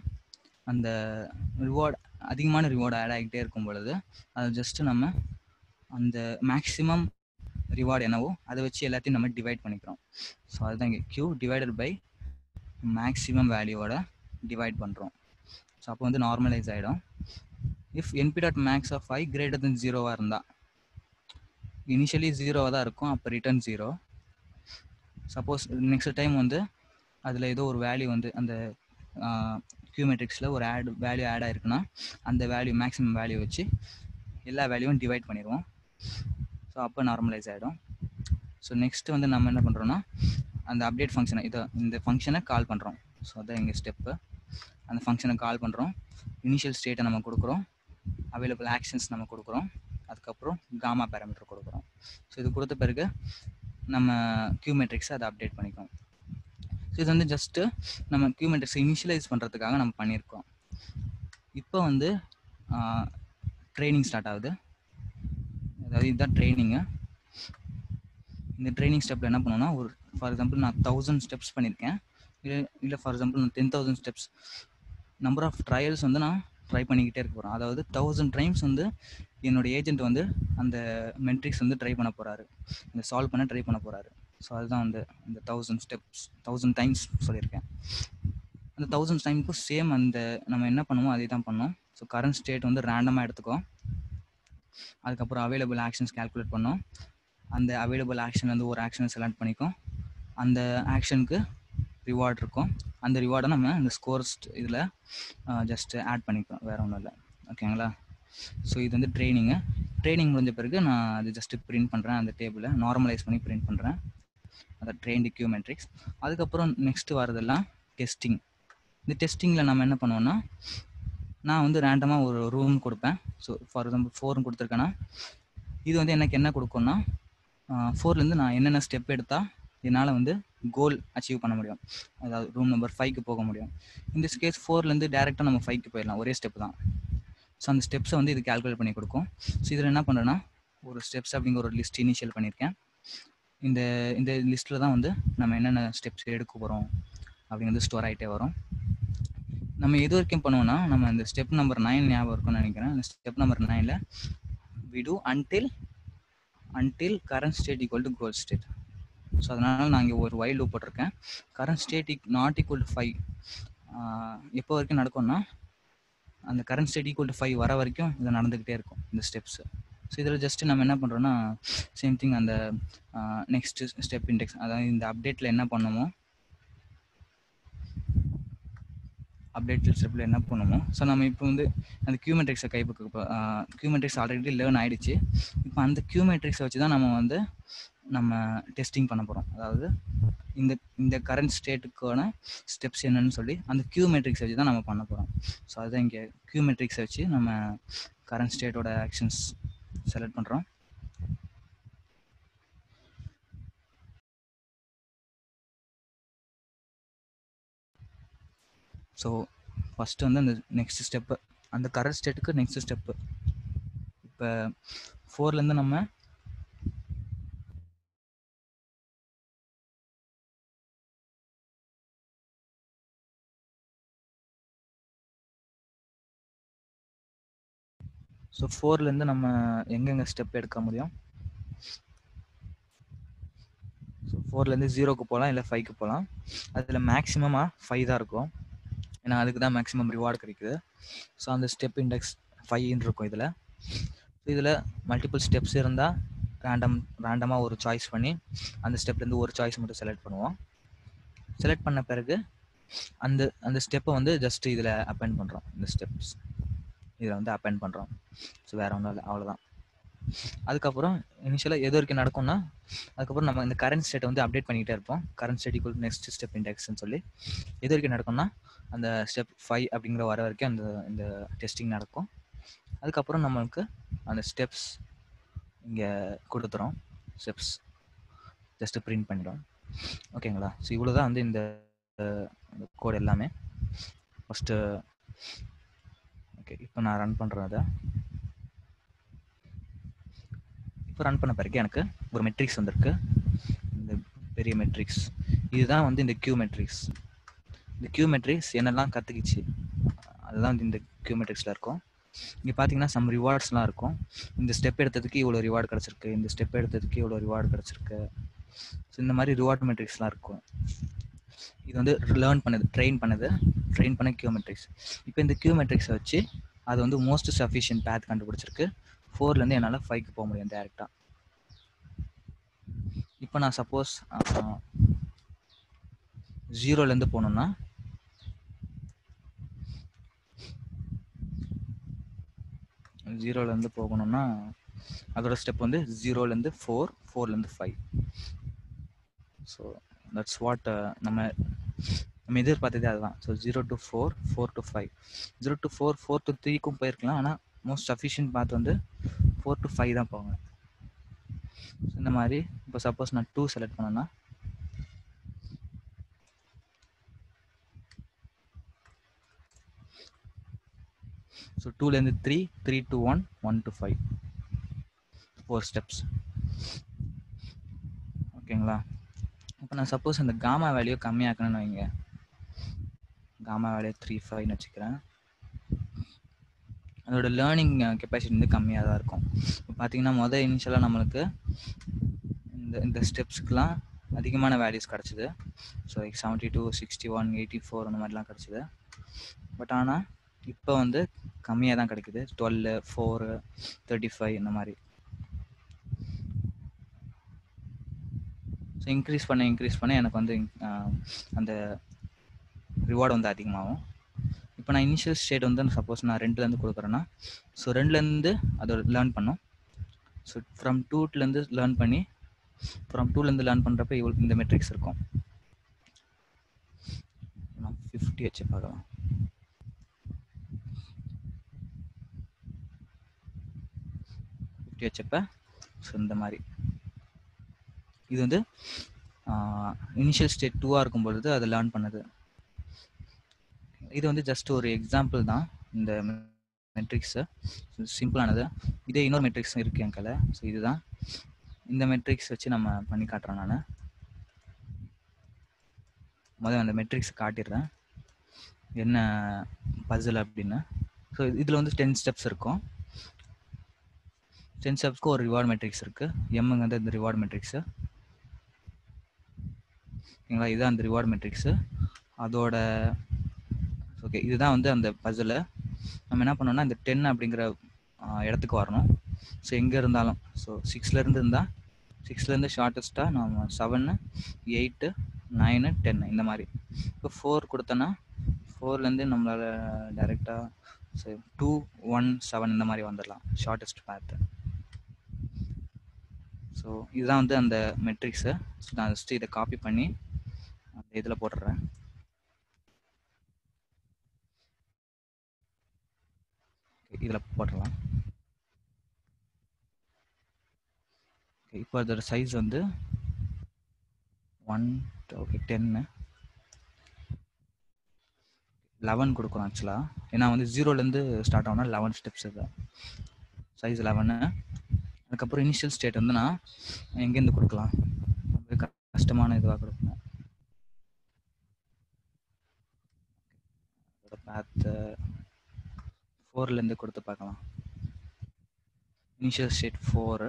அந்த அதிகமான ரிவார்டு ஆட் ஆகிட்டே இருக்கும் பொழுது அது ஜஸ்ட்டு நம்ம அந்த மேக்ஸிமம் ரிவார்டு என்னவோ அதை வச்சு எல்லாத்தையும் நம்ம டிவைட் பண்ணிக்கிறோம். ஸோ அதுதான் இங்கே Q டிவைடட் பை மேக்ஸிமம் வேல்யூவோட டிவைட் பண்ணுறோம். ஸோ அப்போ வந்து நார்மலைஸ் ஆகிடும். If np.max of i greater than 0 இருந்தால், இனிஷியலி 0 தான் இருக்கும், அப்போ ரிட்டர்ன் 0. சப்போஸ் நெக்ஸ்ட் டைம் வந்து அதில் ஏதோ ஒரு வேல்யூ வந்து அந்த கியூ மெட்ரிக்ஸில் ஒரு வேல்யூ ஆட் ஆயிருக்குன்னா அந்த வேல்யூ மேக்ஸிமம் வேல்யூ வச்சு எல்லா வேல்யூவும் டிவைட் பண்ணிடுவோம். ஸோ அப்போ நார்மலைஸ் ஆகிடும். ஸோ நெக்ஸ்ட் வந்து நம்ம என்ன பண்ணுறோன்னா அந்த அப்டேட் ஃபங்க்ஷனை இந்த ஃபங்க்ஷனை கால் பண்ணுறோம். ஸோ அதான் எங்கள் ஸ்டெப்பு. அந்த ஃபங்க்ஷனை கால் பண்ணுறோம், இனிஷியல் ஸ்டேட்டை நம்ம கொடுக்குறோம், அவைலபிள் ஆக்ஷன்ஸ் நம்ம கொடுக்குறோம், அதுக்கப்புறம் காமா பேராமீட்டர் கொடுக்குறோம். ஸோ இது கொடுத்த பிறகு நம்ம கியூ மெட்ரிக்ஸை அதை அப்டேட் பண்ணிக்கோம். ஸோ இது வந்து ஜஸ்ட்டு நம்ம கியூ மெட்ரிக்ஸை இனிஷியலைஸ் பண்ணுறதுக்காக நம்ம பண்ணியிருக்கோம். இப்போ வந்து ட்ரைனிங் ஸ்டார்ட் ஆகுது. அதாவது இதுதான் ட்ரைனிங்கு. இந்த ட்ரைனிங் ஸ்டெப்பில் என்ன பண்ணுவோன்னா, ஒரு ஃபார் எக்ஸாம்பிள் நான் 1000 ஸ்டெப்ஸ் பண்ணியிருக்கேன், இல்லை ஃபார் எக்ஸாம்பிள் நான் 10,000 ஸ்டெப்ஸ் நம்பர் ஆஃப் ட்ரையல்ஸ் வந்து நான் ட்ரை பண்ணிக்கிட்டே இருக்க போகிறேன். அதாவது 1000 டைம்ஸ் வந்து என்னோட ஏஜென்ட் வந்து அந்த மெட்ரிக்ஸ் வந்து ட்ரை பண்ண போகிறாரு, இந்த சால்வ் பண்ண ட்ரை பண்ண போகிறாரு. ஸோ அதுதான் வந்து இந்த 1000 ஸ்டெப்ஸ் 1000 டைம்ஸ் சொல்லியிருக்கேன். அந்த 1000 டைமுக்கும் சேம் அந்த நம்ம என்ன பண்ணுவோம் அதே தான் பண்ணோம். ஸோ கரண்ட் ஸ்டேட் வந்து ரேண்டமாக எடுத்துக்கோ, அதுக்கப்புறம் அவைலபிள் ஆக்ஷன்ஸ் கேல்குலேட் பண்ணோம், அந்த அவைலபிள் ஆக்ஷன் வந்து ஒரு ஆக்ஷனை செலக்ட் பண்ணிக்கும், அந்த ஆக்ஷனுக்கு ரிவார்ட் இருக்கும், அந்த ரிவார்டை நம்ம இந்த ஸ்கோர்ஸ் இதில் ஜஸ்ட் ஆட் பண்ணிக்கிறோம், வேறு ஒன்றும் இல்லை. ஓகேங்களா? ஸோ இது வந்து ட்ரைனிங் முடிஞ்ச பிறகு நான் அது ஜஸ்ட்டு பிரிண்ட் பண்ணுறேன், அந்த டேபிளை நார்மலைஸ் பண்ணி பிரிண்ட் பண்ணுறேன், அதை ட்ரெயின்டு கியூ மெட்ரிக்ஸ். அதுக்கப்புறம் நெக்ஸ்ட்டு வரதெல்லாம் டெஸ்டிங். இந்த டெஸ்டிங்கில் நம்ம என்ன பண்ணுவோன்னா, நான் வந்து ரேண்டமாக ஒரு ரூம் கொடுப்பேன். ஸோ ஃபார் எக்ஸாம்பிள் 4 கொடுத்துருக்கேன்னா இது வந்து எனக்கு என்ன கொடுக்கும்னா 4லேருந்து நான் என்னென்ன ஸ்டெப் எடுத்தால் என்னால் வந்து கோல் அச்சீவ் பண்ண முடியும், அதாவது ரூம் நம்பர் 5க்கு போக முடியும். இந்த கேஸ் 4லேருந்து டேரெக்டாக நம்ம 5க்கு போயிடலாம், ஒரே ஸ்டெப் தான். ஸோ அந்த ஸ்டெப்ஸை வந்து இது கேல்குலேட் பண்ணி கொடுக்கும். ஸோ இதில் என்ன பண்ணுறேன்னா, ஒரு ஸ்டெப்ஸ் அப்படிங்கிற ஒரு லிஸ்ட் இனிஷியல் பண்ணியிருக்கேன். இந்த லிஸ்ட்டில் தான் வந்து நம்ம என்னென்ன ஸ்டெப்ஸ் எடுக்க போகிறோம் அப்படிங்கிறது ஸ்டோர் ஆகிட்டே வரும். நம்ம எது வரைக்கும் பண்ணுவோன்னா, நம்ம இந்த ஸ்டெப் நம்பர் 9 ஞாபகம் இருக்கும்னு நினைக்கிறேன். இந்த ஸ்டெப் நம்பர் 9ல் we do until current state equal to goal state. So அதனால் நான் இங்கே ஒரு while loop போட்டிருக்கேன். current state not equal to 5 எப்போ வரைக்கும் நடக்கும்னா, அந்த current state equal to 5 வர வரைக்கும் இது நடந்துக்கிட்டே இருக்கும் இந்த ஸ்டெப்ஸு. ஸோ இதில் ஜஸ்ட்டு நம்ம என்ன பண்ணுறோன்னா, சேம் திங் அந்த நெக்ஸ்ட்டு ஸ்டெப் இண்டெக்ஸ், அதாவது இந்த அப்டேட்டில் என்ன பண்ணுமோ அப்டேட் ஸ்டெப்பில் என்ன பண்ணுமோ, ஸோ நம்ம இப்போ வந்து அந்த கியூ மெட்ரிக்ஸை கியூ மெட்ரிக்ஸ் ஆல்ரெடி லேர்ன் ஆகிடுச்சு. இப்போ அந்த கியூ மெட்ரிக்ஸை வச்சு தான் நம்ம டெஸ்டிங் பண்ண போகிறோம். அதாவது இந்த கரண்ட் ஸ்டேட்டுக்கான ஸ்டெப்ஸ் என்னன்னு சொல்லி அந்த கியூ மெட்ரிக்ஸை வச்சு தான் நம்ம பண்ண போகிறோம். ஸோ அதுதான் இங்கே கியூ மெட்ரிக்ஸை வச்சு நம்ம கரண்ட் ஸ்டேட்டோட ஆக்ஷன்ஸ் செலக்ட் பண்ணுறோம். ஸோ ஃபஸ்ட்டு வந்து அந்த நெக்ஸ்ட் ஸ்டெப்பு, அந்த கரண்ட் ஸ்டேட்டுக்கு நெக்ஸ்ட் ஸ்டெப்பு. இப்போ 4லேருந்து நம்ம எங்கெங்கே ஸ்டெப் எடுக்க முடியும்? ஸோ 4லேருந்து 0க்கு போகலாம், இல்லை 5க்கு போகலாம். அதில் மேக்ஸிமமாக 5 தான் இருக்கும், ஏன்னா அதுக்கு தான் மேக்ஸிமம் ரிவார்டு கிடைக்குது. ஸோ அந்த ஸ்டெப் இண்டெக்ஸ் 5 இருக்கும் இதில். இதில் மல்டிபிள் ஸ்டெப்ஸ் இருந்தால் ரேண்டமாக ஒரு சாய்ஸ் பண்ணி அந்த ஸ்டெப்லேருந்து ஒரு சாய்ஸ் மட்டும் செலக்ட் பண்ணுவோம். செலக்ட் பண்ண பிறகு அந்த ஸ்டெப்பை வந்து ஜஸ்ட் இதில் அப்பெண்ட் பண்ணுறோம். இந்த ஸ்டெப்ஸ் இதில் வந்து அப்பெண்ட் பண்ணுறோம். ஸோ வேறு ஒன்றும் இல்லை, அவ்வளோதான். அதுக்கப்புறம் இனிஷியலாக எது வரைக்கும் நடக்கும்னா, அதுக்கப்புறம் நம்ம இந்த கரண்ட் ஸ்டேட்டை வந்து அப்டேட் பண்ணிக்கிட்டே இருப்போம். Current state equal next step இண்டெக்ஸ்ன்னு சொல்லி எது வரைக்கும் நடக்கும்னா, அந்த ஸ்டெப் 5 அப்படிங்கிற வர வரைக்கும் இந்த டெஸ்டிங் நடக்கும். அதுக்கப்புறம் நம்மளுக்கு அந்த ஸ்டெப்ஸ் இங்கே கொடுத்துறோம், ஸ்டெப்ஸ் ஜஸ்ட்டு பிரிண்ட் பண்ணிடும். ஓகேங்களா? ஸோ இவ்வளோ தான் வந்து இந்த கோட் எல்லாமே. ஃபஸ்ட்டு ஓகே, இப்போ நான் ரன் பண்ணுறேன். அதை இப்போ ரன் பண்ண பிறகு எனக்கு ஒரு மெட்ரிக்ஸ் வந்திருக்கு, இந்த பெரிய மெட்ரிக்ஸ். இதுதான் வந்து இந்த கியூ மெட்ரிக்ஸ். இந்த கியூ மெட்ரிக்ஸ் என்னெல்லாம் கற்றுக்கிச்சு அதுதான் வந்து இந்த கியூ மெட்ரிக்ஸில் இருக்கும். இங்கே பார்த்தீங்கன்னா சம் ரிவார்ட்ஸ்லாம் இருக்கும். இந்த ஸ்டெப் எடுத்ததுக்கு இவ்வளோ ரிவார்டு கிடச்சிருக்கு, இந்த ஸ்டெப் எடுத்ததுக்கு இவ்வளோ ரிவார்டு கிடச்சிருக்கு. ஸோ இந்த மாதிரி ரிவார்ட் மெட்ரிக்ஸ்லாம் இருக்கும். இது வந்து ட்ரெயின் பண்ண கியூ மெட்ரிக்ஸ். இப்போ இந்த கியூ மெட்ரிக்ஸை வச்சு அது வந்து மோஸ்ட் சஃபிஷியன்ட் பேத் கண்டுபிடிச்சிருக்கு. 4லேருந்து என்னால் 5க்கு போக முடியும் டேரெக்டாக. இப்போ நான் சப்போஸ் 0லேருந்து போகணுன்னா அதோட ஸ்டெப் வந்து 0லேருந்து 4, 4லேருந்து 5. ஸோ தட்ஸ் வாட் நம்ம எதிர்பார்த்ததே அதுதான். So 0 to 4, 4 to 5, 0 to 4, 4 to 3க்கும் போயிருக்கலாம். ஆனால் மோஸ்ட் சஃபிஷியன்ட் பாத் வந்து 4 to 5 தான் போங்க. இந்த மாதிரி இப்போ சப்போஸ் நான் 2 செலக்ட் பண்ணேன்னா ஸோ 2லேருந்து 3, 3 to 1, 1 to 5, 4 ஸ்டெப்ஸ். ஓகேங்களா? இப்போ நான் சப்போஸ் அந்த காமா வேல்யூ கம்மியாக்கணும்னு வைங்க, காமா வேல்யூ 3.5ன்னு வச்சுக்கிறேன். அதோட லேர்னிங் கெப்பாசிட்டி வந்து கம்மியாக தான் இருக்கும். இப்போ பார்த்தீங்கன்னா இனிஷியலாக நம்மளுக்கு இந்த ஸ்டெப்ஸ்க்குலாம் அதிகமான வேல்யூஸ் கிடச்சிது. ஸோ 72, 61, 84 அந்த மாதிரிலாம் கிடச்சிது. பட் ஆனால் இப்போ வந்து கம்மியாக தான் கிடைக்குது. 12, 4, 35 இந்த மாதிரி. ஸோ இன்க்ரீஸ் பண்ண எனக்கு வந்து அந்த ரிவார்டு வந்து அதிகமாகும். இப்போ நான் இனிஷியல் ஸ்டேட் வந்து சப்போஸ் நான் 2லேருந்து கொடுக்குறேன்னா, ஸோ 2லேருந்து அதை லேர்ன் பண்ணும். ஸோ ஃப்ரம் 2லேருந்து லேர்ன் பண்ணி பண்ணுறப்ப இந்த மெட்ரிக்ஸ் இருக்கும். நான் 50 வச்சு பார்க்கலாம். வச்சப்ப ஸோ இந்த மாதிரி இது வந்து இனிஷியல் ஸ்டேட் 2ஆக இருக்கும் பொழுது அதை லேர்ன் பண்ணுது. இது வந்து ஜஸ்ட் ஒரு எக்ஸாம்பிள் தான் இந்த மெட்ரிக்ஸு, சிம்பிளானது. இதே இன்னொரு மெட்ரிக்ஸும் இருக்குது என் கையில். ஸோ இதுதான் இந்த மெட்ரிக்ஸ் வச்சு நம்ம பண்ணி காட்டுறேன். நான் முதல்ல அந்த மெட்ரிக்ஸ் காட்டிடுறேன் என்ன பசில் அப்படின்னு. ஸோ இதில் வந்து 10 ஸ்டெப்ஸ் இருக்கும். 10 ஸ்டெப்ஸ்க்கு ஒரு ரிவார்ட் மெட்ரிக்ஸ் இருக்குது. எம்முங்க இந்த ரிவார்ட் மெட்ரிக்ஸு. ஓகேங்களா? இதுதான் அந்த ரிவார்ட் மெட்ரிக்ஸு. அதோட ஓகே, இதுதான் வந்து அந்த பசில். நம்ம என்ன பண்ணோம்னா இந்த 10 அப்படிங்கிற இடத்துக்கு வரணும். ஸோ எங்கே இருந்தாலும், ஸோ 6லேருந்து இருந்தால் 6லேருந்து ஷார்ட்டஸ்ட்டாக நம்ம 7, 8, 9, 10 இந்த மாதிரி. இப்போ 4 கொடுத்தோன்னா 4லேருந்து நம்மளால் டைரெக்டாக 2, 1, 7 இந்த மாதிரி வந்துடலாம், ஷார்ட்டஸ்ட் பேத்து. ஸோ இதுதான் வந்து அந்த மெட்ரிக்ஸு. ஸோ நான் ஜஸ்ட்டு இதை காப்பி பண்ணி அந்த இதில் போட்டுடுறேன். இதில் போட்டுடலாம். இப்போ அதோட சைஸ் வந்து 1, ஓகே 10, 11 கொடுக்கணும் ஆக்சுவலாக. ஏன்னா வந்து 0லேருந்து ஸ்டார்ட் ஆகணும். 11 ஸ்டெப்ஸ் இது, சைஸ் 11. அதுக்கப்புறம் இனிஷியல் ஸ்டேட் வந்து நான் எங்கேருந்து கொடுக்கலாம், கஷ்டமான இதுவாக கொடுக்கணும். அதோட பேத்து 4லேருந்து கொடுத்து பார்க்கலாம். இனிஷியல் ஸ்டேட் 4,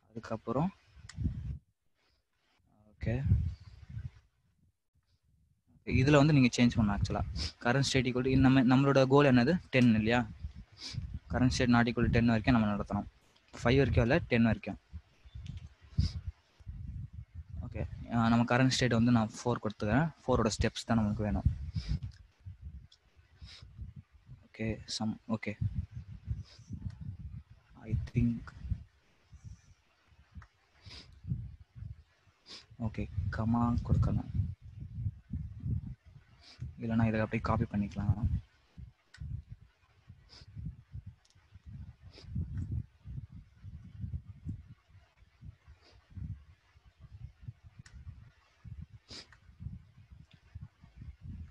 அதுக்கப்புறம் ஓகே இதில் வந்து நீங்கள் சேஞ்ச் பண்ணலாம். ஆக்சுவலாக கரண்ட் ஸ்டேட் ஈக்குவல் நம்மளோட கோல் என்னது 10 இல்லையா? கரண்ட் ஸ்டேட் நாட் ஈக்குவல் 10 வரைக்கும் நம்ம நடத்தணும். 5 வரைக்கும் இல்லை, 10 வரைக்கும். ஓகே, நம்ம கரண்ட் ஸ்டேட் வந்து நான் 4 கொடுத்துக்கிறேன். 4ஓட ஸ்டெப்ஸ் தான் நமக்கு வேணும். Okay okay I think okay comma கொடுக்கலாம், இல்லைனா இதை அப்படியே காப்பி பண்ணிக்கலாம்.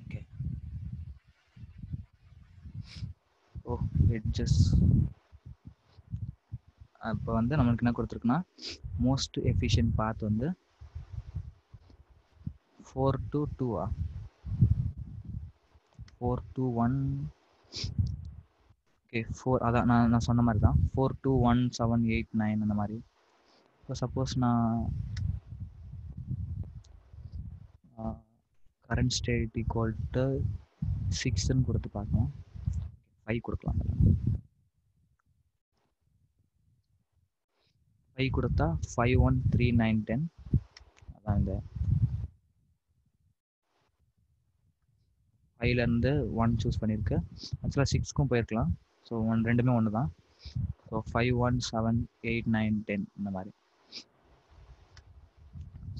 ஓகே எட்ஜஸ் இப்போ வந்து நம்மளுக்கு என்ன கொடுத்துருக்குன்னா மோஸ்ட் எஃபிஷியன்ட் பாத் வந்து 4 to 2 4 to 1. ஓகே 4 அதான் நான் சொன்ன மாதிரி தான் 4 to 1, 7, 8, 9 அந்த மாதிரி. இப்போ சப்போஸ் நான் கரண்ட் ஸ்டேட் ஈக்குவல் டு 6ன்னு கொடுத்து பார்க்கலாம். 5 கொடுக்கலாம். 5 கொடுத்தா 5 1 3 9 10. அதான் இந்த 5லேருந்து 1 சூஸ் பண்ணியிருக்கு. ஆக்சுவலாக 6க்கும் போயிருக்கலாம். ஸோ ரெண்டுமே ஒன்று தான். ஸோ 5 1 7 8 9 10 இந்த மாதிரி.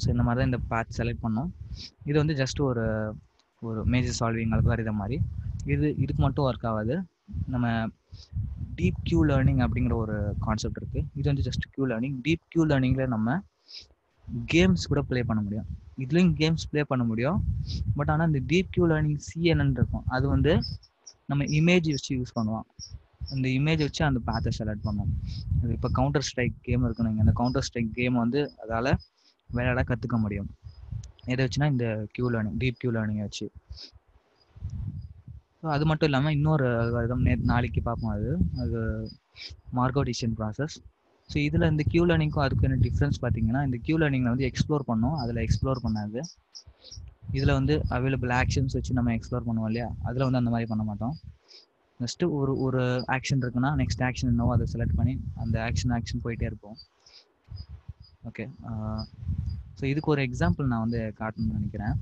ஸோ இந்த மாதிரி தான் இந்த பாத் செலக்ட் பண்ணோம். இது வந்து ஜஸ்ட் ஒரு மேஜர் சால்விங் அல்காரிதம் மாதிரி. இதுக்கு மட்டும் ஒர்க் ஆகாது. நம்ம டீப் கியூ லேர்னிங் அப்படிங்கிற ஒரு கான்செப்ட் இருக்குது. இது வந்து just Q learning. Deep Q லேர்னிங்கில் நம்ம கேம்ஸ் கூட ப்ளே பண்ண முடியும். இதுலேயும் கேம்ஸ் ப்ளே பண்ண முடியும். பட் ஆனால் இந்த டீப் கியூ லேர்னிங் CNN இருக்கும். அது வந்து நம்ம இமேஜ் வச்சு யூஸ் பண்ணுவோம். அந்த இமேஜ் வச்சு அந்த பாத்தை செலக்ட் பண்ணுவோம். அது இப்போ கவுண்டர் ஸ்ட்ரைக் கேம் இருக்குன்னு, அந்த கவுண்டர் ஸ்ட்ரைக் கேம் வந்து அதால் விளையாட கற்றுக்க முடியும். எதை வச்சுன்னா இந்த கியூ லேர்னிங், டீப் கியூ லேர்னிங்கை வச்சு. ஸோ அது மட்டும் இல்லாமல் இன்னொரு அல்காரிதம் நாளைக்கு பார்ப்போம். அது மார்கோவ் டிசிஷன் ப்ராசஸ். ஸோ இதில் இந்த கியூ லேர்னிங்க்கும் அதுக்கு என்ன டிஃப்ரென்ஸ் பார்த்தீங்கன்னா, இந்த கியூ லேர்னிங்கில் வந்து எக்ஸ்ப்ளோர் பண்ணோம், அதில் எக்ஸ்ப்ளோர் பண்ணாது. இதில் வந்து அவைலபிள் ஆக்ஷன்ஸ் வச்சு நம்ம எக்ஸ்ப்ளோர் பண்ணுவோம் இல்லையா, அதில் வந்து அந்த மாதிரி பண்ண மாட்டோம். நெக்ஸ்ட்டு ஒரு ஆக்ஷன் இருக்குன்னா நெக்ஸ்ட் ஆக்ஷன் என்னவோ அதை செலக்ட் பண்ணி அந்த ஆக்ஷன் போயிட்டே இருப்போம். ஓகே. ஸோ இதுக்கு ஒரு எக்ஸாம்பிள் நான் வந்து காட்டணும்னு நினைக்கிறேன்.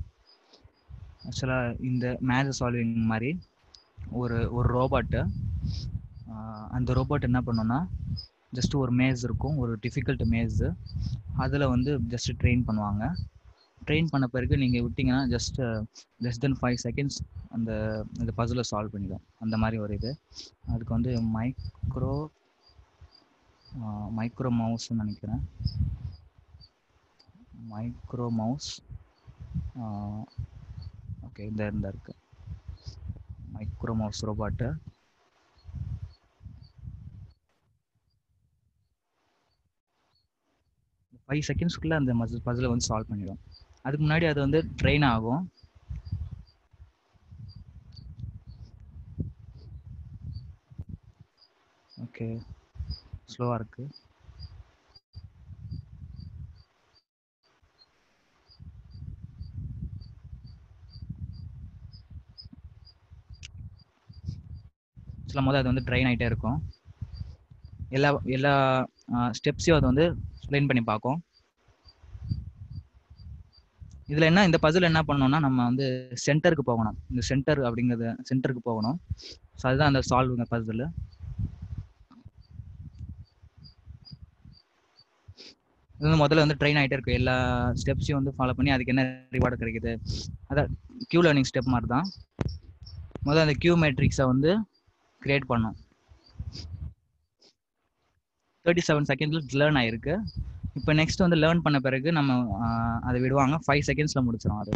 ஆக்சுவலாக இந்த மேஜர் சால்விங் மாதிரி ஒரு ரோபோட்டு, அந்த ரோபோட் என்ன பண்ணோன்னா ஜஸ்ட் ஒரு மேஸ் இருக்கும், ஒரு டிஃபிகல்ட் மேஸு. அதில் வந்து ஜஸ்ட் ட்ரெயின் பண்ணுவாங்க. ட்ரெயின் பண்ண பிறகு நீங்கள் விட்டிங்கன்னா ஜஸ்ட் லெஸ் தென் 5 செகண்ட்ஸ் அந்த பசிலை சால்வ் பண்ணிடும். அந்த மாதிரி ஒரு இது. அதுக்கு வந்து மைக்ரோ மவுஸ்ன்னு நினைக்கிறேன். Micro mouse. ஓகே, இந்த இருக்கு மைக்ரோ மவுஸ் ரோபோட்டு. ஃபைவ் செகண்ட்ஸ்க்குள்ளே அந்த பசிலை வந்து சால்வ் பண்ணிடும். அதுக்கு முன்னாடி அது வந்து ட்ரெயின் ஆகும். ஓகே, ஸ்லோவாக இருக்குது. சில போது அது வந்து ட்ரெயின் ஆகிட்டே இருக்கும். எல்லா ஸ்டெப்ஸையும் அது வந்து எக்ஸ்பிளைன் பண்ணி பார்க்கும். இதில் என்ன, இந்த பசில் என்ன பண்ணோம்னா நம்ம வந்து சென்டருக்கு போகணும். இந்த சென்டர் அப்படிங்கிறது சென்டருக்கு போகணும். ஸோ அதுதான் அந்த சால்வ் பசில். இது வந்து முதல்ல வந்து ட்ரெயின் ஆகிட்டே இருக்கும். எல்லா ஸ்டெப்ஸையும் வந்து ஃபாலோ பண்ணி அதுக்கு என்ன ரிவார்டு கிடைக்குது. அதான் கியூ லேர்னிங் ஸ்டெப் மாதிரி தான். முதல்ல அந்த கியூ மேட்ரிக்ஸை வந்து கிரியேட் பண்ணோம். 37 செகண்ட்ல லேர்ன் ஆயிருக்கு. இப்போ நெக்ஸ்ட் வந்து லேர்ன் பண்ண பிறகு நம்ம அதை விடுவாங்க. 5 செகண்ட்ஸில் முடிச்சிடும் அது.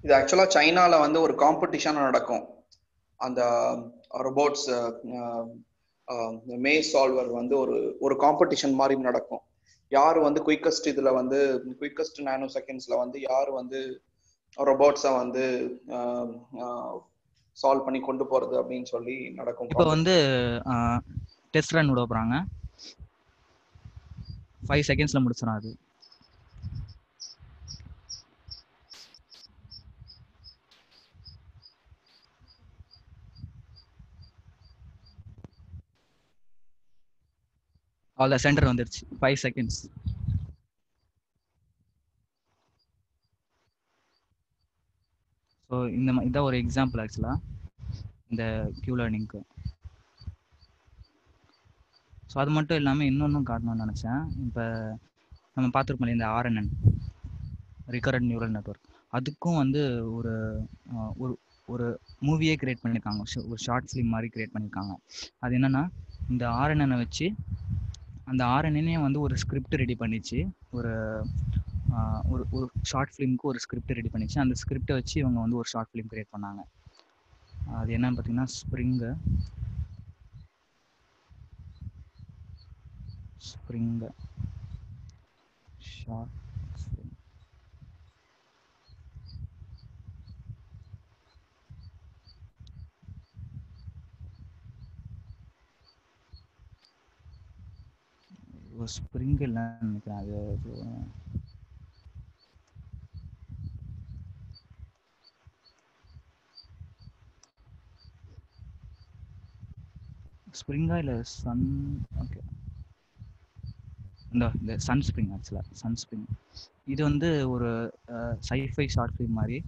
இது ஆக்சுவலா சைனால வந்து ஒரு காம்படிஷன் நடக்கும். அந்த ரோபோட்ஸ் மேஸ் சால்வர் வந்து ஒரு காம்படிஷன் மாதிரி நடக்கும். யார் வந்து குயிக்கஸ்ட் இதில் வந்து குயிக்கஸ்ட் நானோ செகண்ட்ஸில் வந்து யார் வந்து ரோபோட்ஸை வந்து சால்வ் பண்ணி கொண்டு போகிறது அப்படின்னு சொல்லி நடக்கும். இப்போ வந்து டெஸ்ட் ரன் விட போகிறாங்க. 5 செகண்ட்ஸில் முடிச்சிடும் அது. அவ்வளோ சென்டர் வந்துருச்சு. 5 செகண்ட்ஸ். ஸோ இதான் ஒரு எக்ஸாம்பிள் ஆக்சுவலாக இந்த கியூ லேர்னிங்க்கு. ஸோ அது மட்டும் இல்லாமல் இன்னொன்றும் காட்டணும்னு நினச்சேன். இப்போ நம்ம பார்த்துருப்போம் இந்த RNN, ரிகரண்ட் நியூரல் நெட்வொர்க். அதுக்கும் வந்து ஒரு ஒரு மூவியே கிரியேட் பண்ணியிருக்காங்க. ஒரு ஷார்ட் ஃபிலிம் மாதிரி கிரியேட் பண்ணியிருக்காங்க. அது என்னென்னா, இந்த RNN வச்சு அந்த RNN வந்து ஒரு ஸ்கிரிப்ட் ரெடி பண்ணிச்சு. ஒரு ஒரு ஷார்ட் ஃபிலிமுக்கு ஒரு ஸ்கிரிப்ட் ரெடி பண்ணிச்சு. அந்த ஸ்கிரிப்டை வச்சு இவங்க வந்து ஒரு ஷார்ட் ஃபிலிம் கிரியேட் பண்ணாங்க. அது என்னன்னு பார்த்தீங்கன்னா ஸ்ப்ரிங் ஷார்ட் ஃபிலிம். ஸ்ப்ரிங் இல்லைன்னு நினைக்கிறேன். அது ஸ்ப்ரிங்கா இல்லை சன்? ஓகே, இந்த சன் ஸ்ப்ரிங். ஆக்சுவலாக சன் ஸ்ப்ரிங் இது வந்து ஒரு சைஃபை ஷார்ட் ஃபிலிம் மாதிரி.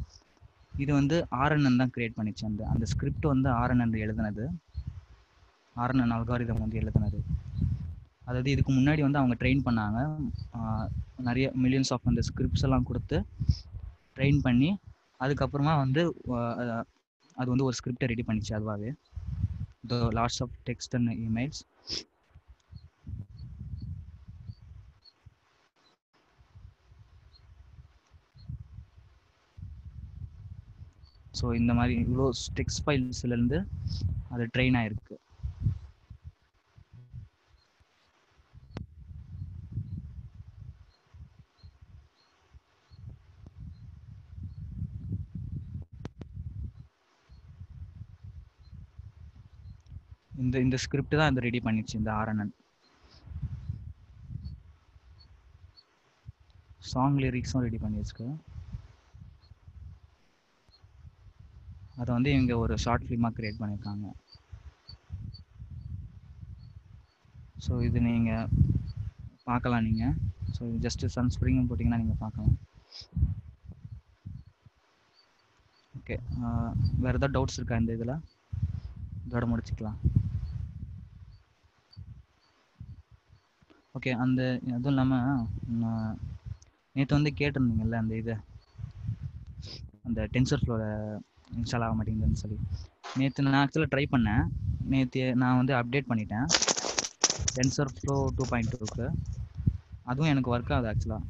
இது வந்து ஆர்என்என் தான் கிரியேட் பண்ணிச்சு. அந்த ஸ்கிரிப்ட் வந்து ஆர்என்என் எழுதுனது, ஆர்என்என் அல்காரிதம் வந்து எழுதுனது. அதாவது இதுக்கு முன்னாடி வந்து அவங்க ட்ரெயின் பண்ணாங்க, நிறைய மில்லியன்ஸ் ஆஃப் அந்த ஸ்கிரிப்ட்ஸ் எல்லாம் கொடுத்து ட்ரெயின் பண்ணி, அதுக்கப்புறமா வந்து அது வந்து ஒரு ஸ்கிரிப்டை ரெடி பண்ணிச்சு அதுவாகவே. The lots of text and emails. So இந்த மாதிரி இவ்வளோ டெக்ஸ்ட் ஃபைல்ஸ்லேருந்து அது ட்ரெயின் ஆயிருக்கு. இந்த ஸ்கிரிப்ட் தான் இது ரெடி பண்ணிச்சு, இந்த ஆர்என்என். சாங் லிரிக்ஸும் ரெடி பண்ணியிருக்கு. அதை வந்து இவங்க ஒரு ஷார்ட் ஃபிலிமாக கிரியேட் பண்ணியிருக்காங்க. ஸோ இது நீங்கள் பார்க்கலாம். நீங்கள் ஸோ ஜஸ்ட்டு சன் ஸ்ப்ரிங்கும் போட்டிங்கன்னா நீங்கள் பார்க்கலாம். ஓகே, வேறு ஏதாவது டவுட்ஸ் இருக்கா இந்த இதில்? இதோட முடிச்சுக்கலாம். ஓகே, அந்த அதுவும் இல்லாமல் நேற்று வந்து கேட்டிருந்தீங்கல்ல அந்த இது, அந்த டென்சர் ஃப்ளோவில் இன்ஸ்டால் ஆக மாட்டேங்குதுன்னு சொல்லி. நேற்று நான் ஆக்சுவலாக ட்ரை பண்ணேன். நேற்று நான் வந்து அப்டேட் பண்ணிட்டேன் டென்சர் ஃப்ளோ 2.2க்கு. அதுவும் எனக்கு ஒர்க் ஆகுது. ஆக்சுவலாக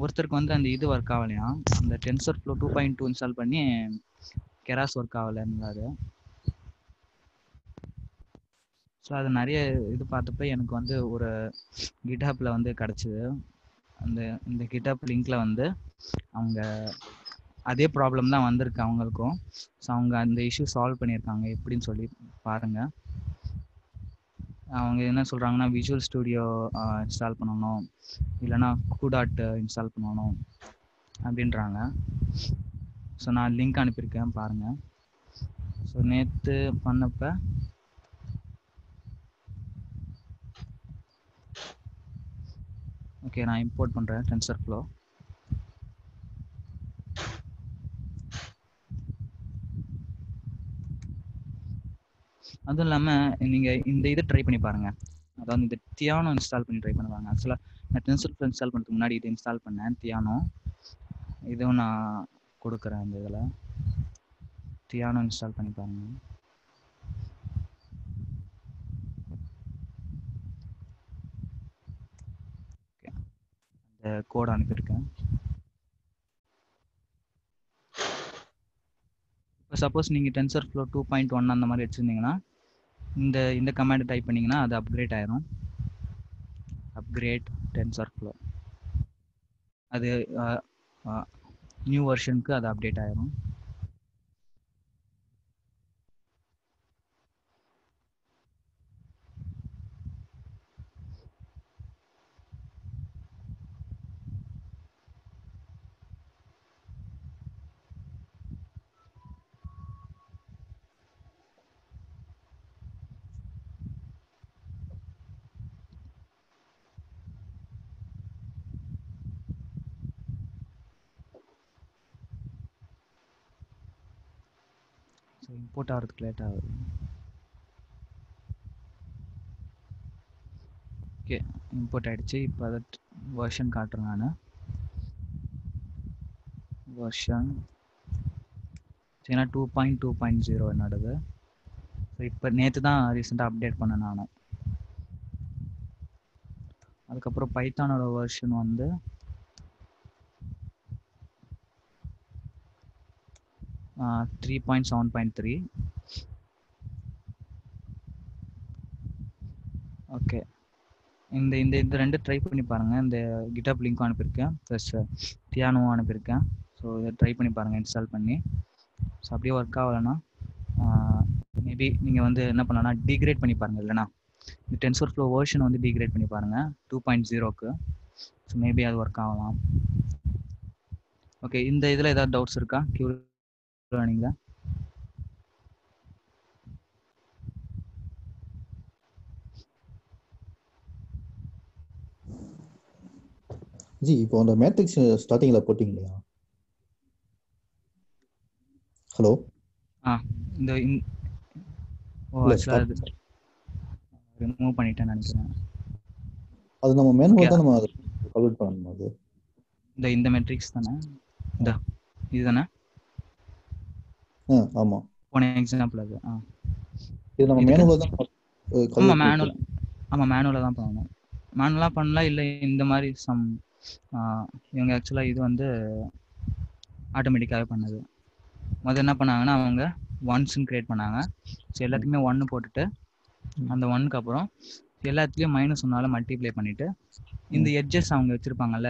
ஒருத்தருக்கு வந்து அந்த இது ஒர்க் ஆகலையா, அந்த டென்சர் ஃப்ளோ 2.2 இன்ஸ்டால் பண்ணி கெராஸ் ஒர்க் ஆகலைன்னாரு. ஸோ அது நிறைய இது பார்த்தப்ப எனக்கு வந்து ஒரு கிட்ஹப்பில் வந்து கிடச்சிது. இந்த கிட்ஹப் லிங்க்கில் வந்து அவங்க அதே ப்ராப்ளம் தான் வந்திருக்கு அவங்களுக்கும். ஸோ அவங்க அந்த இஷ்யூ சால்வ் பண்ணியிருக்காங்க. எப்படின்னு சொல்லி பாருங்கள். அவங்க என்ன சொல்கிறாங்கன்னா, விஷுவல் ஸ்டுடியோ இன்ஸ்டால் பண்ணணும், இல்லைனா கூடாட் இன்ஸ்டால் பண்ணணும் அப்படின்றாங்க. ஸோ நான் லிங்க் அனுப்பியிருக்கேன் பாருங்கள். ஸோ நேற்று பண்ணப்போ ஓகே, நான் இம்போர்ட் பண்ணுறேன் டென்சர் ஃப்ளோ. அதுவும் இல்லாமல் நீங்கள் இந்த இதை ட்ரை பண்ணி பாருங்கள். அதாவது இந்த தியானோ இன்ஸ்டால் பண்ணி ட்ரை பண்ணுவாங்க. ஆக்சுவலாக நான் டென்சர் ஃப்ளோ இன்ஸ்டால் பண்ணுறதுக்கு முன்னாடி இதை இன்ஸ்டால் பண்ணேன், தியானோ. இதுவும் நான் கொடுக்குறேன். இந்த இதில் தியானோ இன்ஸ்டால் பண்ணி பாருங்கள். ஓகே, இந்த கோட் அனுப்பியிருக்கேன். இப்போ சப்போஸ் நீங்கள் டென்சர் ஃப்ளோ 2.1 அந்த மாதிரி வச்சுருந்தீங்கன்னா இந்த கமாண்ட் டைப் பண்ணிங்கன்னா அது அப்கிரேட் ஆயிரும். அப்கிரேட் டென்சர் ஃப்ளோ, அது நியூ வெர்ஷனுக்கு அது அப்டேட் ஆயிரும். ஸோ இம்போர்ட் ஆகிறதுக்கு லேட் ஆகுது. ஓகே, இம்போர்ட் ஆகிடுச்சு. இப்போ அதை வெர்ஷன் காட்டுறேன் நான். வெர்ஷன் சரிங்களா 2.2.0 என்னோடது. ஸோ இப்போ நேற்று தான் ரீசெண்டாக அப்டேட் பண்ணேன் நான். அதுக்கப்புறம் பைத்தானோட வெர்ஷன் வந்து 3.7.3. ஓகே, இந்த இந்த இந்த ரெண்டு ட்ரை பண்ணி பாருங்கள். இந்த கிட்டப் லிங்க்கும் அனுப்பியிருக்கேன், ப்ளஸ் தியானோவும் அனுப்பியிருக்கேன். ஸோ இதை ட்ரை பண்ணி பாருங்கள் இன்ஸ்டால் பண்ணி. ஸோ அப்படியே ஒர்க் ஆகலைன்னா மேபி நீங்கள் வந்து என்ன பண்ணலாம்னா டிகிரேட் பண்ணி பாருங்கள். இல்லைனா இந்த டென்சர் ஃப்ளோ வேர்ஷன் வந்து டிகிரேட் பண்ணி பாருங்கள் 2.0க்கு. ஸோ மேபி அது ஒர்க் ஆகலாம். ஓகே, இந்த இதில் ஏதாவது டவுட்ஸ் இருக்கா கியூ லேர்னிங்கில்? ஜி இப்போ அந்த மேட்ரிக்ஸ் ஸ்டார்டிங்கில் போட்டிங்க இல்லையா? ஹலோ. இந்த ஆக்சுவலாக அது ரிமூவ் பண்ணிட்டேன்னு நினைக்கிறேன். அது நம்ம மேனுவலாக தான் நம்ம அதை கால்குலேட் பண்ணணும். அது இந்த மெட்ரிக்ஸ் தானே, இந்த இதுதானே? ஆமாம், போன எக்ஸாம்பிள் அது. இது நம்ம மேனுவலாக தான். ஆமாம், மேனுவலாக தான் பண்ணணும். மேனுவலாக பண்ணலாம், இல்லை இந்த மாதிரி சம் இவங்க ஆக்சுவலாக இது வந்து ஆட்டோமேட்டிக்காகவே பண்ணது. முதல்ல என்ன பண்ணாங்கன்னா அவங்க ஒன்ஸ்ன்னு கிரியேட் பண்ணாங்க. ஸோ எல்லாத்துக்குமே 1 போட்டுட்டு அந்த 1க்கு அப்புறம் எல்லாத்துலேயும் -1ஆல மல்டிப்ளை பண்ணிவிட்டு இந்த எட்ஜஸ் அவங்க வச்சுருப்பாங்கல்ல,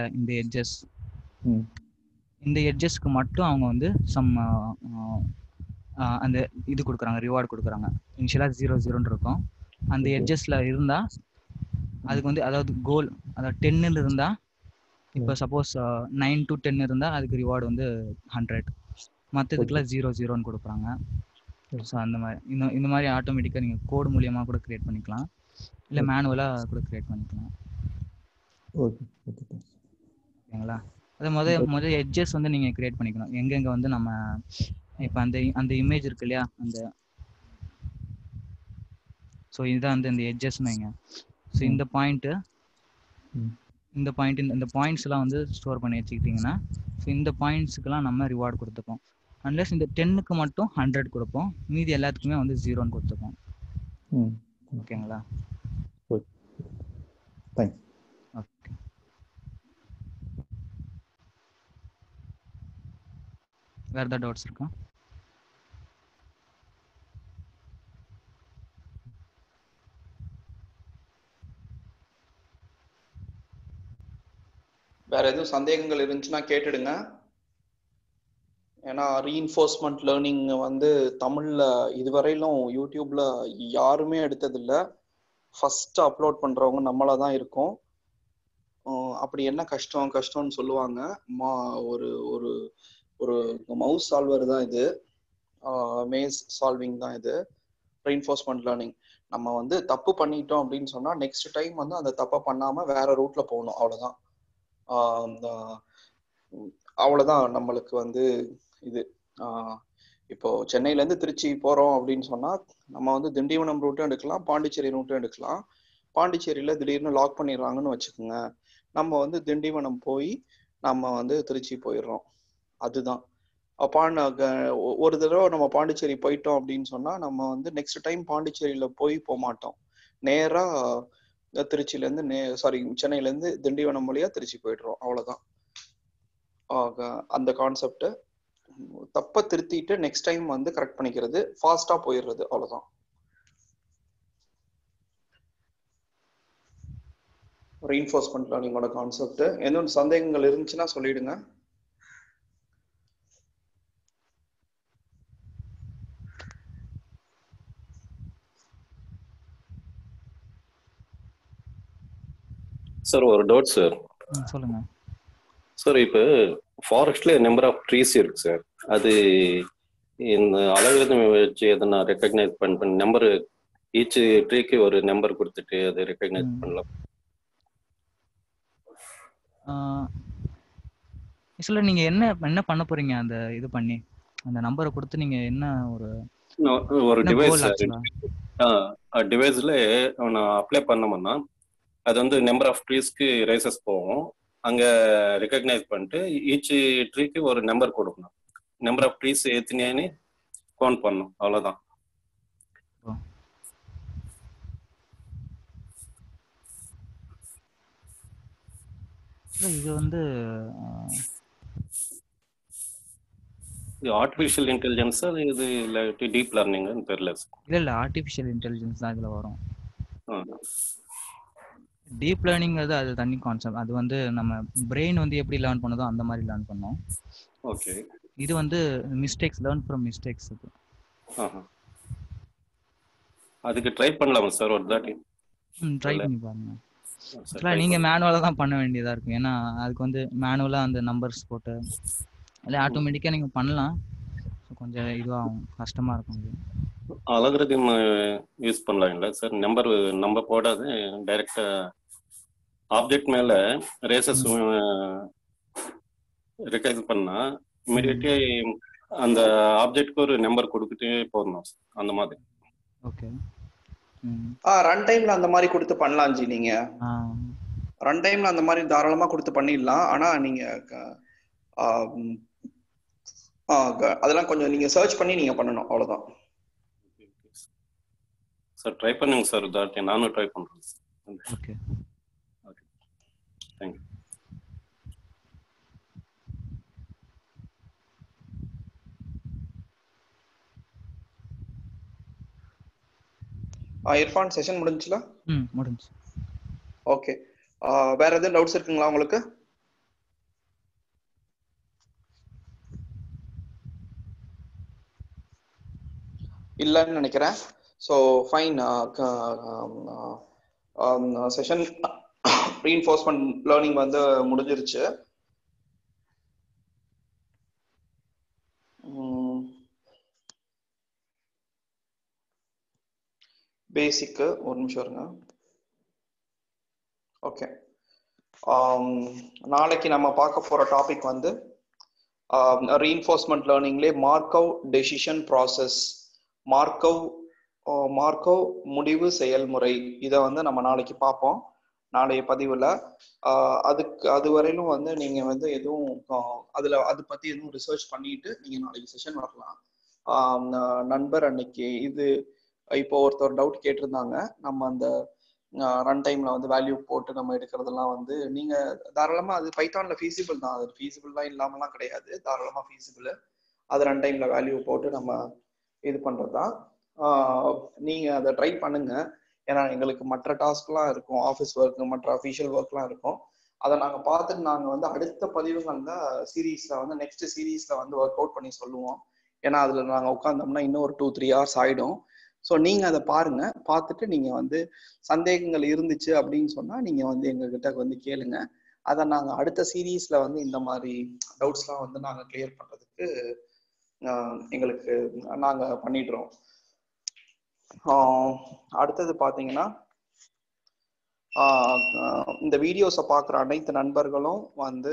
இந்த எட்ஜஸ்க்கு மட்டும் அவங்க வந்து சம் அந்த இது கொடுக்குறாங்க, ரிவார்டு கொடுக்குறாங்க. இனிஷியலாக 0 இருக்கும். அந்த எட்ஜஸில் இருந்தால் அதுக்கு வந்து, அதாவது கோல், அதாவது 10 இருந்தால், இப்போ சப்போஸ் 9 to 10 இருந்தால் அதுக்கு ரிவார்டு வந்து 100. மற்றதுக்கெல்லாம் 0 கொடுக்குறாங்க. ஸோ அந்த மாதிரி இந்த மாதிரி ஆட்டோமேட்டிக்காக நீங்கள் கோடு மூலியமாக கூட கிரியேட் பண்ணிக்கலாம், இல்லை மேனுவலாக கூட கிரியேட் பண்ணிக்கலாம். ஓகேங்களா? அதை முதல் எட்ஜஸ் வந்து நீங்கள் கிரியேட் பண்ணிக்கணும். எங்கெங்கே வந்து நம்ம இப்போ அந்த இமேஜ் இருக்கு இல்லையா, அந்த ஸோ இதுதான் வந்து இந்த எட்ஜஸ்னு வைங்க. ஸோ இந்த பாயிண்ட்ஸ்லாம் வந்து ஸ்டோர் பண்ணி வச்சுக்கிட்டிங்கன்னா, ஸோ இந்த பாயிண்ட்ஸுக்கெல்லாம் நம்ம ரிவார்டு கொடுத்துப்போம். அன்லெஸ் இந்த 10க்கு மட்டும் 100 கொடுப்போம், மீதி எல்லாத்துக்குமே வந்து 0 கொடுத்துப்போம். ஓகேங்களா? ஓகே, வேறு ஏதாவது டவுட்ஸ் இருக்கா? வேற எதுவும் சந்தேகங்கள் இருந்துச்சுன்னா கேட்டுடுங்க. ஏன்னா ரீஇன்ஃபோர்ஸ்மெண்ட் லேர்னிங் வந்து தமிழ்ல இதுவரையிலும் யூடியூப்ல யாருமே எடுத்ததில்லை. ஃபர்ஸ்ட் அப்லோட் பண்றவங்க நம்மளா தான் இருக்கோம். அப்படி என்ன கஷ்டம்னு சொல்லுவாங்க. ஒரு ஒரு ஒரு மவுஸ் சால்வர் தான் இது, மேஸ் சால்விங் தான் இது ரீஇன்ஃபோர்ஸ்மெண்ட் லேர்னிங். நம்ம வந்து தப்பு பண்ணிட்டோம் அப்படின்னு சொன்னா நெக்ஸ்ட் டைம் வந்து அந்த தப்பை பண்ணாம வேற ரூட்ல போகணும், அவ்வளவுதான். அவ்வளவுதான் நம்மளுக்கு வந்து இது. இப்போ சென்னையில இருந்து திருச்சி போறோம் அப்படின்னு சொன்னா நம்ம வந்து திண்டிவனம் ரூட்டும் எடுக்கலாம், பாண்டிச்சேரி ரூட்டும் எடுக்கலாம். பாண்டிச்சேரியில திடீர்னு லாக் பண்ணிடுறாங்கன்னு வச்சுக்கோங்க, நம்ம வந்து திண்டிவனம் போய் நம்ம வந்து திருச்சி போயிடுறோம். அதுதான். ஒரு தடவை நம்ம பாண்டிச்சேரி போயிட்டோம் அப்படின்னு சொன்னா நம்ம வந்து நெக்ஸ்ட் டைம் பாண்டிச்சேரியில போக மாட்டோம், நேரா திருச்சியில இருந்து சென்னையில இருந்து திண்டிவனம் வழியா திருச்சி போயிடுறோம், அவ்வளவுதான். அந்த கான்செப்ட் தப்ப திருத்திட்டு நெக்ஸ்ட் டைம் வந்து கரெக்ட் பண்ணிக்கிறது, ஃபாஸ்டா போயிடுறது, அவ்வளவுதான். ரீஇன்ஃபோர்ஸ்மெண்ட் லேர்னிங்கோட கான்செப்ட். எதுவும் சந்தேகங்கள் இருந்துச்சுன்னா சொல்லிடுங்க. சார் ஒரு டவுட் சார். சொல்லுங்க சார். இப்போ ஃபாரஸ்ட்ல நம்பர் ஆஃப் ட்ரீஸ் இருக்கு சார், அது இந்த அலகுரிதம் வச்சு எதனா ரெக்கக்னைஸ் பண்ண நம்பர், ஈச் ட்ரீக்கு ஒரு நம்பர் கொடுத்துட்டு அதை ரெக்கக்னைஸ் பண்ணலாம். ஆக்சுவலாக நீங்கள் என்ன பண்ண போறீங்க? அந்த இது பண்ணி அந்த நம்பரை கொடுத்து நீங்கள் என்ன ஒரு டிவைஸ் டிவைஸ்ல நான் அப்ளை பண்ணோம்னா அது வந்து நம்பர் ஆஃப் ட்ரீஸ்க்கு ரைசஸ் போகும், அங்கே ரெக்கக்னைஸ் பண்ணிட்டு ஈச் ட்ரீக்கு ஒரு நம்பர் கொடுக்கணும், நம்பர் ஆஃப் ட்ரீஸ் எத்தனையானு கவுண்ட் பண்ணணும், அவ்வளோதான். இது வந்து ஆர்டிஃபிஷியல் இன்டெலிஜென்ஸ் இது இல்லை டீப் லேர்னிங்னு தெரியல. இல்லை ஆர்டிஃபிஷியல் இன்டெலிஜென்ஸ் தான் இதில் வரும். டீப் லேர்னிங் அது தனி கான்செப்ட். அது வந்து நம்ம பிரெயின் வந்து எப்படி லேர்ன் பண்ணுதோ அந்த மாதிரி லேர்ன் பண்ணோம். ஓகே. இது வந்து மிஸ்டேக்ஸ், லேர்ன் ஃப்ரம் மிஸ்டேக்ஸ். அதுக்கு ட்ரை பண்ணலாமா சார் ஒரு தாட்டி? ட்ரை பண்ணி பாருங்க. ஆக்சுவலாக நீங்கள் மேனுவலாக தான் பண்ண வேண்டியதாக இருக்கும். ஏன்னா அதுக்கு வந்து மேனுவலாக அந்த நம்பர்ஸ் போட்டு இல்லை ஆட்டோமேட்டிக்காக நீங்கள் பண்ணலாம். கொஞ்சம் இதுவாகும், கஷ்டமாக இருக்கும். அலகரிதம் யூஸ் பண்ணலாங்களா சார்? நம்பர் போடாது டைரக்டா ஆப்ஜெக்ட் மேல ரேசஸ் ரெக்கக்னைஸ் பண்ணா இமிடியேட்டா அந்த ஆப்ஜெக்ட்க்கு ஒரு நம்பர் கொடுத்துட்டே போடணும் அந்த மாதிரி. ஓகே. ரன் டைம்ல அந்த மாதிரி கொடுத்து பண்ணலாம் ஜி. நீங்க ரன் டைம்ல அந்த மாதிரி தாராளமா கொடுத்து பண்ணிடலாம். ஆனா நீங்க அதெல்லாம் கொஞ்சம் நீங்க சர்ச் பண்ணி நீங்க பண்ணணும், அவ்வளவுதான் சார். ட்ரை பண்ணுங்க சார், நானும் ட்ரை பண்றேன். Okay okay, thank you. Irfan, session முடிஞ்சுல? முடிஞ்சு. ஓகே, வேற எதுவும் டவுட்ஸ் இருக்குங்களா உங்களுக்கு? இல்லைன்னு நினைக்கிறேன். So fine, session reinforcement learning வந்து முடிஞ்சிருச்சு. பேசிக்கு ஒரு நிமிஷம் இருங்க. ஓகே, நாளைக்கு நம்ம பார்க்க போற டாபிக் வந்து ரீஇன்ஃபோர்ஸ்மெண்ட் லேர்னிங்லேயே மார்க்கவ் டெசிஷன் ப்ராசஸ், மார்க்கவ் முடிவு செயல்முறை. இதை வந்து நம்ம நாளைக்கு பார்ப்போம், நாளைய பதிவில். அது வரையிலும் வந்து நீங்கள் வந்து எதுவும் அதை பற்றி எதுவும் ரிசர்ச் பண்ணிட்டு நீங்கள் நாளைக்கு செஷன் வரலாம். நண்பர் அன்னைக்கு இப்போ ஒருத்தர் டவுட் கேட்டிருந்தாங்க. நம்ம அந்த ரன் டைம்ல வந்து வேல்யூ போட்டு நம்ம எடுக்கிறதெல்லாம் வந்து நீங்க தாராளமா, அது பைத்தான்ல ஃபீஸிபிள் தான். அது ஃபீஸிபிள்லாம் இல்லாமலாம் கிடையாது, தாராளமா ஃபீஸிபிள். அது ரன் டைம்ல வேல்யூ போட்டு நம்ம இது பண்றது தான். நீங்க அதை ட்ரை பண்ணுங்க. ஏன்னா எங்களுக்கு மற்ற டாஸ்க்லாம் இருக்கும், ஆஃபீஸ் ஒர்க், மற்ற அஃபீஷியல் ஒர்க்லாம் இருக்கும். அதை நாங்கள் பார்த்துட்டு நாங்கள் வந்து அடுத்த பதிவுகளில் சீரீஸ்ல வந்து நெக்ஸ்ட் சீரீஸ்ல வந்து ஒர்க் அவுட் பண்ணி சொல்லுவோம். ஏன்னா அதில் நாங்கள் உட்காந்தோம்னா இன்னும் ஒரு 2-3 hours ஆகிடும். ஸோ நீங்கள் அதை பாருங்க, பார்த்துட்டு நீங்கள் வந்து சந்தேகங்கள் இருந்துச்சு அப்படின்னு சொன்னால் நீங்கள் வந்து எங்ககிட்ட வந்து கேளுங்க. அதை நாங்கள் அடுத்த சீரீஸ்ல வந்து இந்த மாதிரி டவுட்ஸ்லாம் வந்து நாங்கள் கிளியர் பண்ணுறதுக்கு எங்களுக்கு நாங்கள் பண்ணிடுறோம். அடுத்தது பார்த்தீங்கன்னா, இந்த வீடியோஸை பார்க்குற அனைத்து நண்பர்களும் வந்து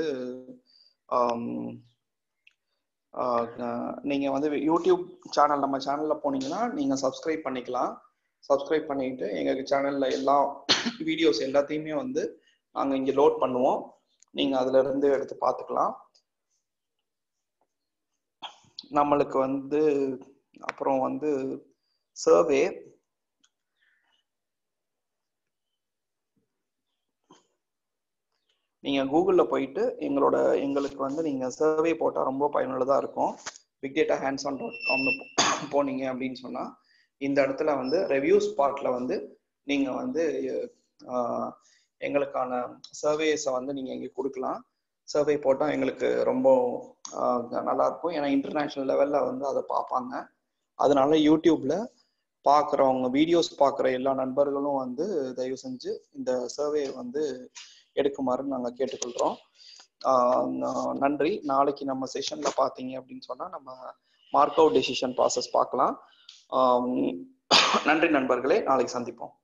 நீங்கள் வந்து யூடியூப் சேனல், நம்ம சேனலில் போனீங்கன்னா நீங்கள் சப்ஸ்கிரைப் பண்ணிக்கலாம். சப்ஸ்கிரைப் பண்ணிட்டு எங்கள் சேனலில் எல்லா வீடியோஸ் எல்லாத்தையுமே வந்து நாங்கள் இங்கே லோட் பண்ணுவோம். நீங்கள் அதில் இருந்து எடுத்து பார்த்துக்கலாம். நம்மளுக்கு வந்து அப்புறம் வந்து சர்வே, நீங்கள் கூகுளில் போயிட்டு எங்களுக்கு வந்து நீங்கள் சர்வே போட்டால் ரொம்ப பயனுள்ளதாக இருக்கும். bigdatahandson.comனு போனீங்க அப்படின்னு சொன்னால் இந்த இடத்துல வந்து ரிவ்யூஸ் பார்ட்டில் வந்து நீங்கள் வந்து எங்களுக்கான சர்வேஸை வந்து நீங்கள் இங்கே கொடுக்கலாம். சர்வே போட்டால் எங்களுக்கு ரொம்ப நல்லாயிருக்கும். ஏன்னா இன்டர்நேஷ்னல் லெவலில் வந்து அதை பார்ப்பாங்க. அதனால யூடியூப்ல பார்க்குறவங்க, வீடியோஸ் பார்க்குற எல்லா நண்பர்களும் வந்து தயவு செஞ்சு இந்த சர்வே வந்து எடுக்குமாறுன்னு நாங்கள் கேட்டுக்கொள்கிறோம். நன்றி. நாளைக்கு நம்ம செஷன்ல பார்த்தீங்க அப்படின்னு சொன்னால் நம்ம மார்க் அவுட் டெசிஷன் ப்ராசஸ் பார்க்கலாம். நன்றி நண்பர்களே, நாளைக்கு சந்திப்போம்.